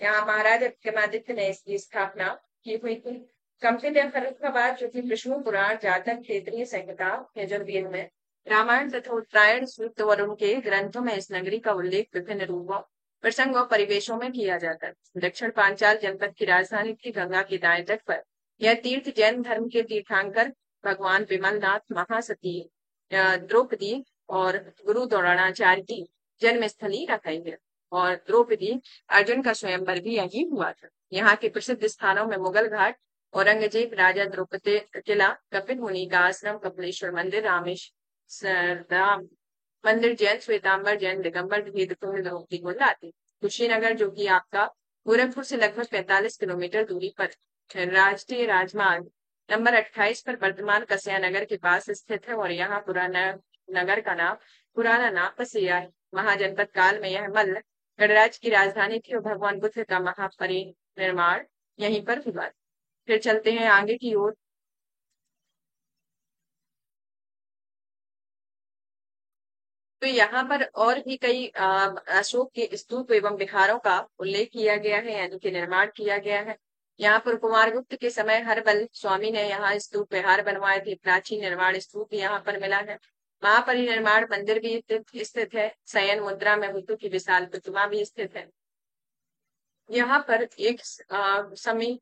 यहाँ महाराज विक्रमादित्य ने इसकी स्थापना की हुई थी। कंपित फर्रुखाबाद, जो कि विष्णु पुराण, जातक, क्षेत्रीय संहिता, यजुर्वेद में, रामायण तथा उत्तरायण सूक्त और उनके ग्रंथों में इस नगरी का उल्लेख विभिन्न रूपों, प्रसंग और परिवेशों में किया जाता है। दक्षिण पांचाल जनपद की राजधानी थी गंगा के दाएं तट पर। यह तीर्थ जैन धर्म के तीर्थंकर भगवान विमलनाथ, महासती द्रौपदी और गुरु द्रोणाचार्य की जन्मस्थली रखाई है और द्रौपदी अर्जुन का स्वयंवर भी यही हुआ था। यहाँ के प्रसिद्ध स्थानों में मुगल घाट, औरंगजेब, राजा द्रौपदी किला, कपिल मुनि का आश्रम, कपिलेश्वर मंदिर, राम मंदिर, जैन श्वेतांबर, जैन दिगंबर, भेद द्रौपदी कुंड आदि। कुशीनगर, जो कि आपका गोरखपुर से लगभग 45 किलोमीटर दूरी पर राष्ट्रीय राजमार्ग नंबर 28 पर वर्तमान कसिया नगर के पास स्थित है और यहाँ पुराना नाम कसिया है। महाजनपद काल में यह मल्ल गणराज्य की राजधानी थी और भगवान बुद्ध का महापरिनिर्वाण यहीं पर हुआ। फिर चलते हैं आगे की ओर। तो यहाँ पर और भी कई अशोक के स्तूप एवं विहारों का उल्लेख किया गया है, यानी कि निर्माण किया गया है। यहाँ पर कुमारगुप्त के समय हरबल स्वामी ने यहाँ स्तूप विहार बनवाए थे। प्राचीन निर्माण स्तूप यहाँ पर मिला है। महापरिनिर्वाण मंदिर भी स्थित है। शयन मुद्रा में बुद्ध की विशाल प्रतिमा भी स्थित है। यहाँ पर एक समीप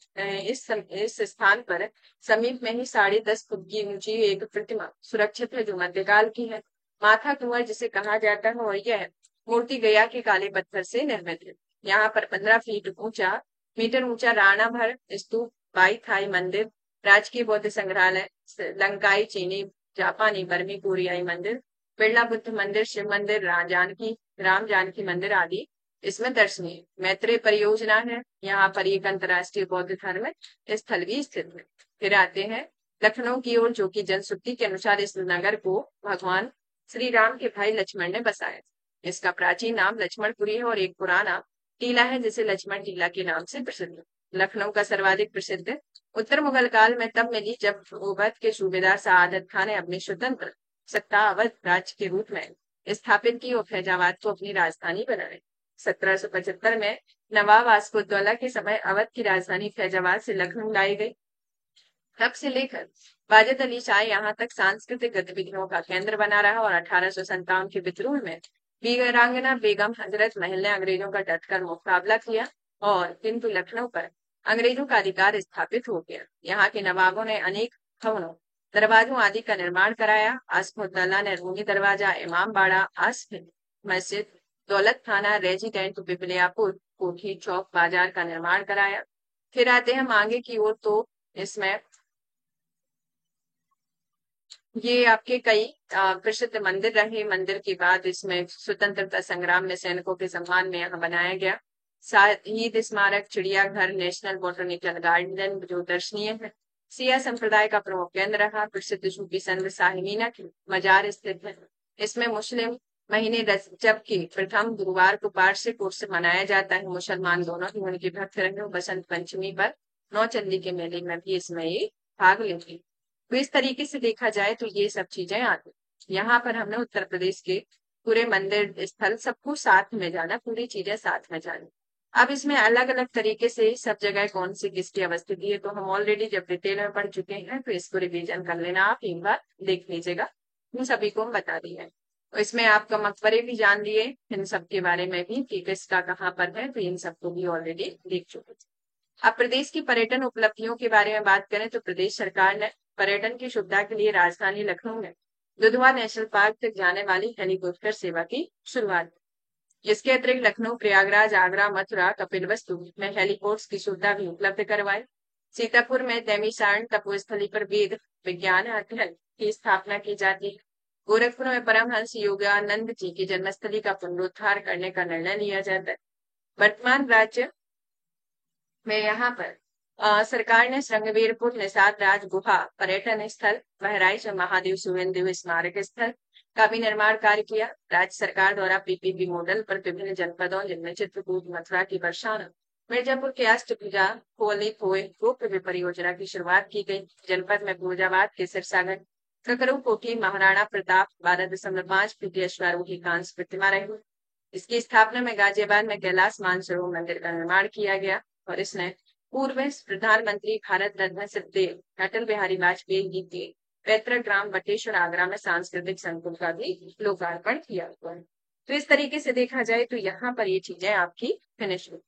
इस स्थान पर समीप में ही 10.5 फुट की ऊंची एक प्रतिमा सुरक्षित है, जो मध्यकाल की है। माथा कुंवर जिसे कहा जाता है और यह मूर्ति गया के काले पत्थर से निर्मित है। यहाँ पर 15 मीटर ऊंचा राणा भर स्तूप, बाई थाई मंदिर, राजकीय बौद्ध संग्रहालय, लंकाई, चीनी, जापानी, बर्मी, कोरियाई मंदिर, बिरला बुद्ध मंदिर, शिव मंदिर, राम जानकी मंदिर आदि इसमें दर्शनीय। मैत्रेय परियोजना है, यहाँ पर एक अंतरराष्ट्रीय बौद्ध धर्म स्थल भी स्थित है। फिर आते हैं लखनऊ की ओर, जो कि जनश्रुति के अनुसार इस नगर को भगवान श्री राम के भाई लक्ष्मण ने बसाया। इसका प्राचीन नाम लक्ष्मणपुरी है और एक पुराना टीला है जिसे लक्ष्मण टीला के नाम से प्रसिद्ध है। लखनऊ का सर्वाधिक प्रसिद्ध उत्तर मुगल काल में तब मिली जब अवध के सूबेदार सआदत खान ने अपनी स्वतंत्र सत्ता अवध राज्य के रूप में स्थापित की और फैजाबाद को अपनी राजधानी बनाई। 1775 में नवाब वास्कोदौला के समय अवध की राजधानी फैजाबाद से लखनऊ लाई गई। तब से लेकर वाजिद अली शाह यहाँ तक सांस्कृतिक गतिविधियों का केंद्र बना रहा और 1857 के विद्रोह में वीरांगना बेगम हजरत महल ने अंग्रेजों का डटकर मुकाबला किया और किंतु लखनऊ पर अंग्रेजों का अधिकार स्थापित हो गया। यहाँ के नवाबों ने अनेक भवनों, दरवाजों आदि का निर्माण कराया। आसफुद्दौला ने रूमी दरवाजा, इमाम बाड़ा, आसफिन मस्जिद, दौलत खाना, रेजिडेंट, बिबलियापुर, कोठी, चौक, बाजार का निर्माण कराया। फिर आते हैं हम आगे की ओर, तो इसमें ये आपके कई प्रसिद्ध मंदिर रहे। मंदिर के बाद इसमें स्वतंत्रता संग्राम में सैनिकों के सम्मान में यहाँ बनाया गया शहीद स्मारक, चिड़ियाघर, नेशनल बोटनिकल गार्डन जो दर्शनीय है। सिया संप्रदाय का प्रमुख केंद्र रहा। प्रसिद्ध सूफी संत साहिमीना की मजार स्थित है। इसमें मुस्लिम महीने रजब के प्रथम गुरुवार को वार्षिक उर्स मनाया जाता है। मुसलमान दोनों ही उनके भक्त रहे। बसंत पंचमी पर नौचंदी के मेले में भी इसमें ये भाग लेती। तो इस तरीके से देखा जाए तो ये सब चीजें आती। यहाँ पर हमने उत्तर प्रदेश के पूरे मंदिर स्थल सबको साथ में जाना, पूरी चीजें साथ में जानी। अब इसमें अलग अलग तरीके से सब जगह कौन सी किसकी अवस्थिति है तो हम ऑलरेडी जब डिटेल में पढ़ चुके हैं, तो इसको रिवीजन कर लेना, आप एक बार देख लीजिएगा। इन सभी को हम बता दिए हैं। तो इसमें आपका मकबरे भी जान लिए, इन सब के बारे में भी कि किसका कहाँ पर है, तो इन सबको भी ऑलरेडी देख चुके। अब प्रदेश की पर्यटन उपलब्धियों के बारे में बात करें तो प्रदेश सरकार ने पर्यटन की सुविधा के लिए राजधानी लखनऊ में दुधवा नेशनल पार्क तक जाने वाली हेलीकॉप्टर सेवा की शुरुआत। इसके अतिरिक्त लखनऊ, प्रयागराज, आगरा, मथुरा, कपिलवस्तु में हेलीपोर्ट्स की सुविधा भी उपलब्ध करवाई। सीतापुर में तैमीसारण तपोस्थली पर वेद विज्ञान अध्ययन की स्थापना की जाती है। गोरखपुर में परमहंस योगानंद जी की जन्मस्थली का पुनरुद्धार करने का निर्णय लिया जाता है। वर्तमान राज्य में यहाँ पर सरकार ने श्रृंगवीरपुर, निषाद राज गुफा पर्यटन स्थल, बहराइच और महादेव सुहेलदेव स्मारक स्थल का भी निर्माण कार्य किया। राज्य सरकार द्वारा पीपीपी मॉडल पर विभिन्न जनपदों जिनमें चित्रकूट, मथुरा की बरसाना मिर्जापुर के अष्टभुजा होली खोए रोपवे परियोजना की शुरुआत की गई। जनपद में फिरोजाबाद के सिरसागर ककरू कोठी महाराणा प्रताप 12.5 फीट अश्वारोही कांस्य प्रतिमा रही। इसकी स्थापना में गाजियाबाद में कैलाश मानसरोवर मंदिर का निर्माण किया गया और इसने पूर्व प्रधानमंत्री भारत रत्न श्री अटल बिहारी वाजपेयी जी के पैतृक ग्राम बटेश्वर आगरा में सांस्कृतिक संकुल का भी लोकार्पण किया हुआ है। तो इस तरीके से देखा जाए तो यहाँ पर ये चीजें आपकी फिनिश हुई।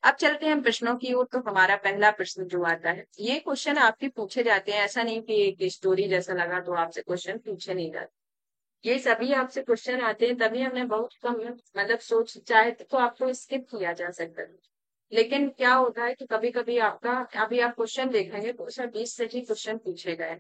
अब चलते हैं हम प्रश्नों की ओर। तो हमारा पहला प्रश्न जो आता है, ये क्वेश्चन आपके पूछे जाते हैं, ऐसा नहीं कि एक स्टोरी जैसा लगा तो आपसे क्वेश्चन पूछे नहीं जाते। ये सभी आपसे क्वेश्चन आते हैं, तभी हमने बहुत कम मतलब सोच चाहे तो आपको स्किप किया जा सकता है। लेकिन क्या होता है कि कभी कभी आपका अभी आप क्वेश्चन देखेंगे तो उसमें 20 से ही क्वेश्चन पूछे गए,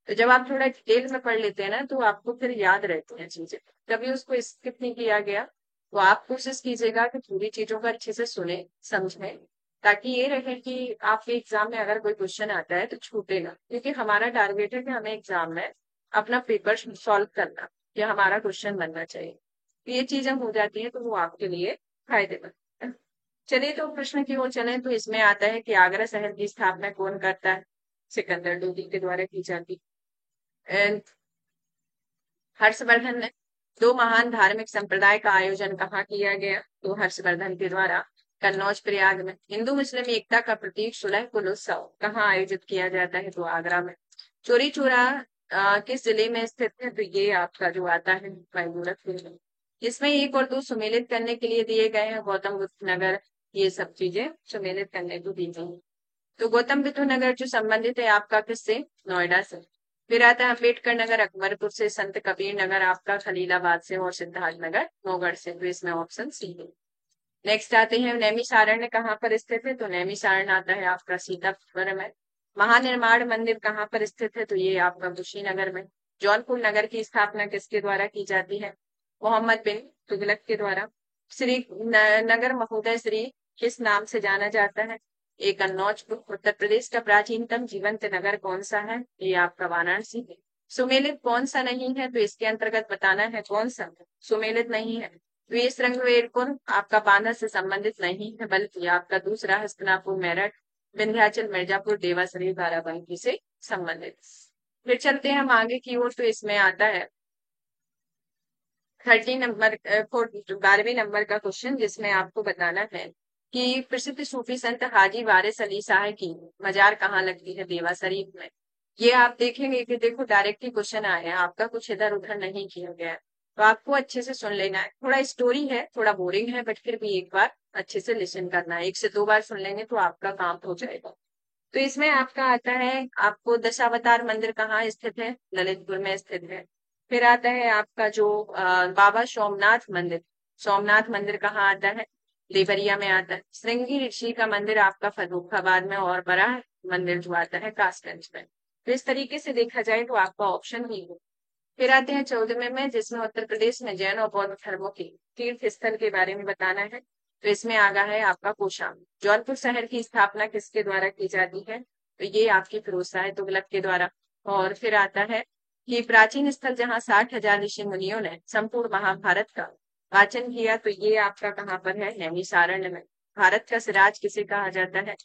तो जब आप थोड़ा डिटेल में पढ़ लेते हैं ना तो आपको फिर याद रहती हैं चीजें, कभी उसको स्किप नहीं किया गया। तो आप कोशिश कीजिएगा कि पूरी चीजों को अच्छे से सुने समझें, ताकि ये रहे कि आपके एग्जाम में अगर कोई क्वेश्चन आता है तो छूटे ना, क्योंकि हमारा टारगेट है कि हमें एग्जाम में अपना पेपर सॉल्व करना, या हमारा क्वेश्चन बनना चाहिए। तो ये चीजें हो जाती है तो वो आपके लिए फायदेमंद है। चलिए तो प्रश्न की ओर चलें। तो इसमें आता है कि आगरा शहर की स्थापना कौन करता है? सिकंदर लोदी के द्वारा की जाती है। हर्षवर्धन ने। दो महान धार्मिक संप्रदाय का आयोजन कहाँ किया गया? तो हर्षवर्धन के द्वारा कन्नौज प्रयाग में। हिंदू मुस्लिम एकता का प्रतीक सुलह कुल उत्सव कहाँ आयोजित किया जाता है? तो आगरा में। चोरी चोरा किस जिले में स्थित है? तो ये आपका जो आता है गोरखपुर में। इसमें एक और दो सुमेलित करने के लिए दिए गए हैं, गौतम बुद्ध नगर, ये सब चीजें सुमेलित करने को दी गई। तो गौतम बुद्ध नगर जो संबंधित है आपका किससे? नोएडा से। फिर आता है अम्बेडकर नगर अकबरपुर से, संत कबीर नगर आपका खलीलाबाद से, और सिद्धार्थ नगर नौगढ़ से। तो इसमें ऑप्शन सी है। नेक्स्ट आते हैं नैमिषारण्य कहाँ पर स्थित है? तो नैमिषारण्य आता है आपका सीतापुर में। महानिर्माण मंदिर कहाँ पर स्थित है? तो ये आपका कुशीनगर में। जौनपुर नगर की स्थापना किसके द्वारा की जाती है? मोहम्मद बिन तुगलक के द्वारा। श्री नगर महोदय श्री किस नाम से जाना जाता है? एक कन्नौज। उत्तर प्रदेश का प्राचीनतम जीवंत नगर कौन सा है? ये आपका वाराणसी है। सुमेलित कौन सा नहीं है? तो इसके अंतर्गत बताना है कौन सा सुमेलित नहीं है। तो ये श्रृंगवेरकुंड आपका बांधा से संबंधित नहीं है, बल्कि आपका दूसरा हस्तिनापुर मेरठ विंध्याचल मिर्जापुर देवासरी बाराबंकी से संबंधित। फिर चलते हैं हम आगे की ओर। तो इसमें आता है 12वें नंबर का क्वेश्चन, जिसमें आपको बताना है कि प्रसिद्ध सूफी संत हाजी वारिस अली शाह की मजार कहाँ लगती है? देवा शरीफ में। ये आप देखेंगे कि देखो डायरेक्ट ही क्वेश्चन आए हैं, आपका कुछ इधर उधर नहीं किया गया है, तो आपको अच्छे से सुन लेना है। थोड़ा स्टोरी है, थोड़ा बोरिंग है, बट फिर भी एक बार अच्छे से लिसन करना है। 1 से 2 बार सुन लेंगे तो आपका काम हो जाएगा। तो इसमें आपका आता है आपको दशावतार मंदिर कहाँ स्थित है? ललितपुर में स्थित है। फिर आता है आपका जो बाबा सोमनाथ मंदिर, सोमनाथ मंदिर कहाँ आता है? देवरिया में आता है। श्रृंगी ऋषि का मंदिर आपका फर्रुखाबाद में, और बड़ा मंदिर जो आता है कासगंज में। तो इस तरीके से देखा जाए तो आपका ऑप्शन ही हो। फिर आते हैं 14वें में, जिसमें उत्तर प्रदेश में जैन और बौद्ध धर्मों के तीर्थ स्थल के बारे में बताना है। तो इसमें आगा है आपका कौशाम्बी। जौनपुर शहर की स्थापना किसके द्वारा की जाती है? तो ये आपकी फिरोज शाह तुगलक के द्वारा। और फिर आता है कि प्राचीन स्थल जहाँ 60,000 ऋषि मुनियों ने संपूर्ण महाभारत का वाचन किया, तो ये आपका कहाँ पर है? नैमिषारण्य में। भारत का सिराज किसे कहा जाता है?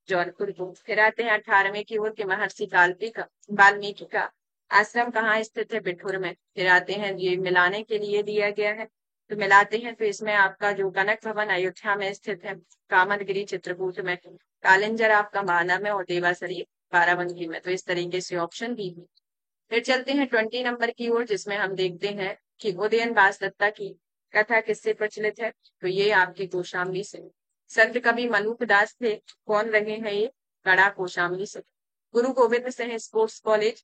जौनपुर को। फिर आते हैं 18वें की ओर, के महर्षि वाल्मीकि का आश्रम कहाँ स्थित है? बिठूर में। फिर आते हैं, ये मिलाने के लिए दिया गया है, तो मिलाते हैं। तो इसमें आपका जो कनक भवन अयोध्या में स्थित है, कामदगिरी चित्रकूट में, कालिंजर आपका माना में, और देवासरी बाराबंकी में। तो इस तरीके से ऑप्शन दी हुई। फिर चलते हैं 20 नंबर की ओर, जिसमें हम देखते हैं कि उदयन दत्ता की कथा किससे प्रचलित है? तो ये आपकी कौशाम्बी से। संत कवि मलूक दास थे, कौन रहे हैं ये? कड़ा कौशाम्बी से। गुरु गोविंद सिंह स्पोर्ट्स कॉलेज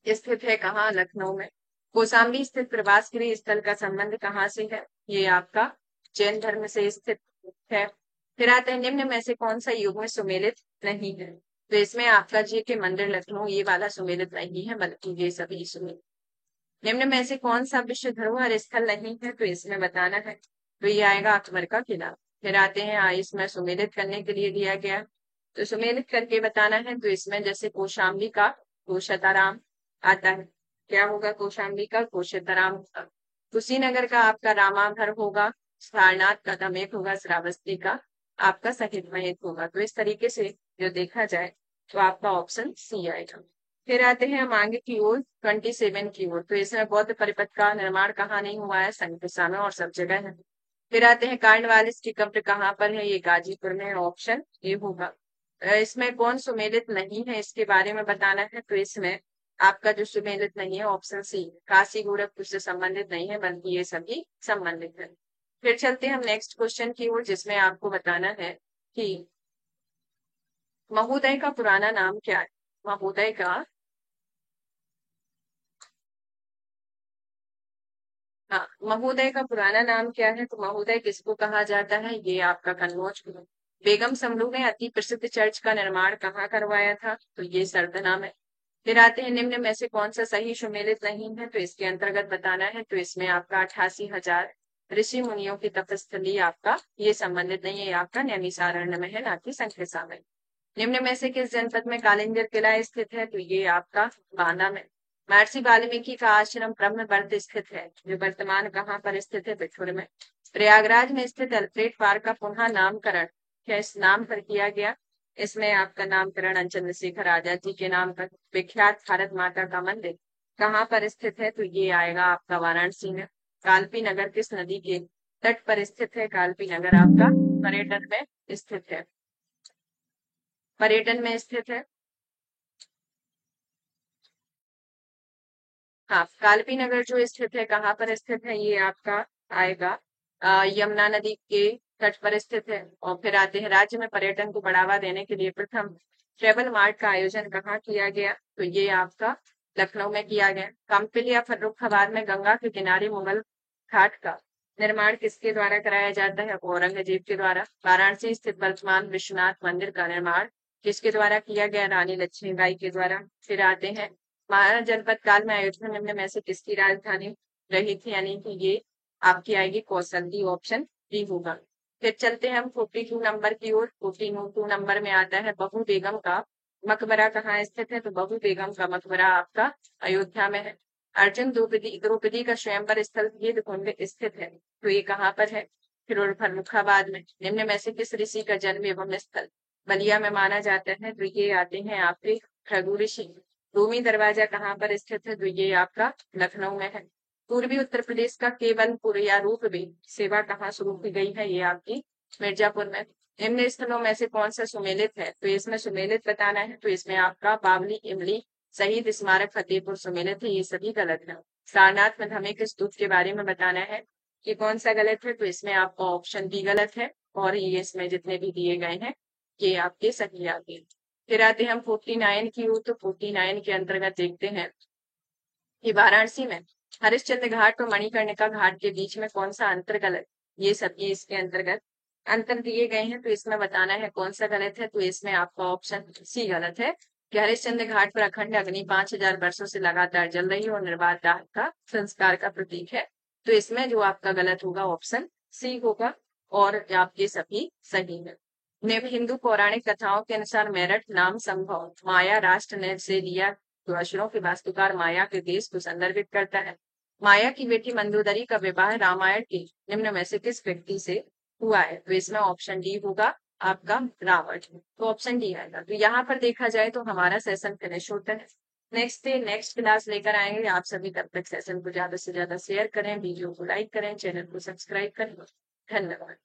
स्थित है कहाँ? लखनऊ में। कौशाम्बी स्थित प्रवास गृह स्थल का संबंध कहाँ से है? ये आपका जैन धर्म से स्थित है। फिर आता है निम्न में से कौन सा युग में सुमेलित नहीं है? तो इसमें आपका जी के मंदिर लखनऊ ये वाला सुमेलित नहीं है, बल्कि ये सभी सुमेलित। निम्न में से कौन सा विश्व धरोहर स्थल नहीं है? तो इसमें बताना है। तो ये आएगा अकबर का किला। फिर आते हैं इसमें सुमेलित करने के लिए दिया गया, तो सुमेलित करके बताना है। तो इसमें जैसे कौशाम्बी का कोशताराम आता है, क्या होगा? कौशाम्बी का कोशताराम होगा। कुशीनगर का आपका रामाभर होगा। सारनाथ का दमेक होगा। श्रावस्ती का आपका सहित होगा। तो इस तरीके से जो देखा जाए तो आपका ऑप्शन सी आएगा। फिर आते हैं हम आगे की ओर 27 की ओर। तो इसमें बौद्ध परिपथ का निर्माण कहाँ नहीं हुआ है? संकिसा में और सब जगह है। फिर आते हैं कार्नवालिस की कब्र कहाँ पर है? ये गाजीपुर में है, ऑप्शन ए होगा। इसमें कौन सुमेलित नहीं है इसके बारे में बताना है। तो इसमें आपका जो सुमेलित नहीं है ऑप्शन सी, काशी गोरखपुर से संबंधित नहीं है, बल्कि ये सभी संबंधित है। फिर चलते हैं हम नेक्स्ट क्वेश्चन की ओर, जिसमें आपको बताना है कि महोदय का पुराना नाम क्या है? महोदय का, हाँ, महोदय का पुराना नाम क्या है? तो महोदय किसको कहा जाता है? ये आपका कन्नौज को। बेगम समरू ने अति प्रसिद्ध चर्च का निर्माण कहाँ करवाया था? तो ये सरदना में। फिर आते हैं निम्न में से कौन सा सही सुमेलित नहीं है? तो इसके अंतर्गत बताना है। तो इसमें आपका 88,000 ऋषि मुनियों की तपस्थली आपका ये संबंधित नहीं है, आपका नैमिषारण्य में है, ना कि संख्रिसा में। निम्न में से किस जनपद में कालिंगर किला स्थित है? तो ये आपका बांदा में। महर्षि वाल्मीकि का आश्रम ब्रह्मवर्त स्थित है, जो वर्तमान कहाँ पर स्थित है? बिठूर में। प्रयागराज में स्थित अल्फ्रेड पार्क का पुनः नामकरण किस नाम पर किया गया? इसमें आपका नामकरण चंद्रशेखर आजाद जी के नाम पर। विख्यात भारत माता का मंदिर कहाँ पर स्थित है? तो ये आएगा आपका वाराणसी में। कालपी नगर किस नदी के तट पर स्थित है? कालपी नगर आपका पर्यटन में स्थित है, पर्यटन में स्थित है। हाँ, कालपी नगर जो स्थित है कहाँ पर स्थित है? ये आपका आएगा यमुना नदी के तट पर स्थित है। और फिर आते हैं राज्य में पर्यटन को बढ़ावा देने के लिए प्रथम ट्रेवल मार्ट का आयोजन कहाँ किया गया? तो ये आपका लखनऊ में किया गया। कंपिल या फर्रुखाबाद में गंगा के किनारे मुगल घाट का निर्माण किसके द्वारा कराया जाता है? औरंगजेब के द्वारा। वाराणसी स्थित वर्तमान विश्वनाथ मंदिर का निर्माण किसके द्वारा किया गया? रानी लक्ष्मीबाई के द्वारा। फिर आते हैं महाराणा जनपद काल में अयोध्या निम्न में से किसकी राजधानी रही थी? यानी कि ये आपकी आएगी कौशल्य, ऑप्शन डी होगा। फिर चलते हैं हम 42 नंबर की ओर। 42 नंबर में आता है बहू बेगम का मकबरा कहाँ स्थित है? तो बहू बेगम का मकबरा आपका अयोध्या में है। अर्जुन द्रौपदी द्रौपदी का स्वयंवर स्थल गीध कुंड स्थित है, तो ये कहाँ पर है? फिर फर्रुखाबाद में। निम्न में से किस ऋषि का जन्म एवं स्थल बलिया में माना जाता है? तो ये आते हैं आपके भृगु ऋषि। रूमी दरवाजा कहाँ पर स्थित है? तो ये आपका लखनऊ में है। पूर्वी उत्तर प्रदेश का केवलपुर या रूप भी सेवा कहाँ शुरू की गई है? ये आपकी मिर्जापुर में। निम्न स्थलों में से कौन सा सुमेलित है? तो इसमें सुमेलित बताना है। तो इसमें आपका बावली इमली शहीद स्मारक फतेहपुर सुमेलित है, ये सभी गलत है। सारनाथ में धमे स्तूप के बारे में बताना है कि कौन सा गलत है? तो इसमें आपका ऑप्शन बी गलत है, और ये इसमें जितने भी दिए गए हैं ये आपके सही आते हैं। फिर आते हैं हम 49 की ओर। तो 49 के अंतर्गत देखते हैं कि वाराणसी में हरिश्चंद्र घाट और मणिकर्णिका घाट के बीच में कौन सा अंतर गलत, ये सब ये इसके अंतर्गत अंतर दिए गए हैं। तो इसमें बताना है कौन सा गलत है। तो इसमें आपका ऑप्शन सी गलत है कि हरिश्चंद्र घाट पर अखंड अग्नि 5,000 वर्षों से लगातार जल रही है और निर्बाध दाह का संस्कार का प्रतीक है। तो इसमें जो आपका गलत होगा ऑप्शन सी होगा, और आपके सभी सही है। हिंदू पौराणिक कथाओं के अनुसार मेरठ नाम संभव माया राष्ट्र ने से लिया, तो अशुरों के वास्तुकार माया के देश को संदर्भित करता है। माया की बेटी मंदोदरी का विवाह रामायण के निम्न में से किस व्यक्ति से हुआ है? तो इसमें ऑप्शन डी होगा आपका रावण। तो ऑप्शन डी आएगा। तो यहाँ पर देखा जाए तो हमारा सेशन फिनिश होता है। नेक्स्ट डे नेक्स्ट क्लास लेकर आएंगे आप सभी। तब तक सेशन को ज्यादा से ज्यादा शेयर करें, वीडियो को लाइक करें, चैनल को सब्सक्राइब करें। धन्यवाद।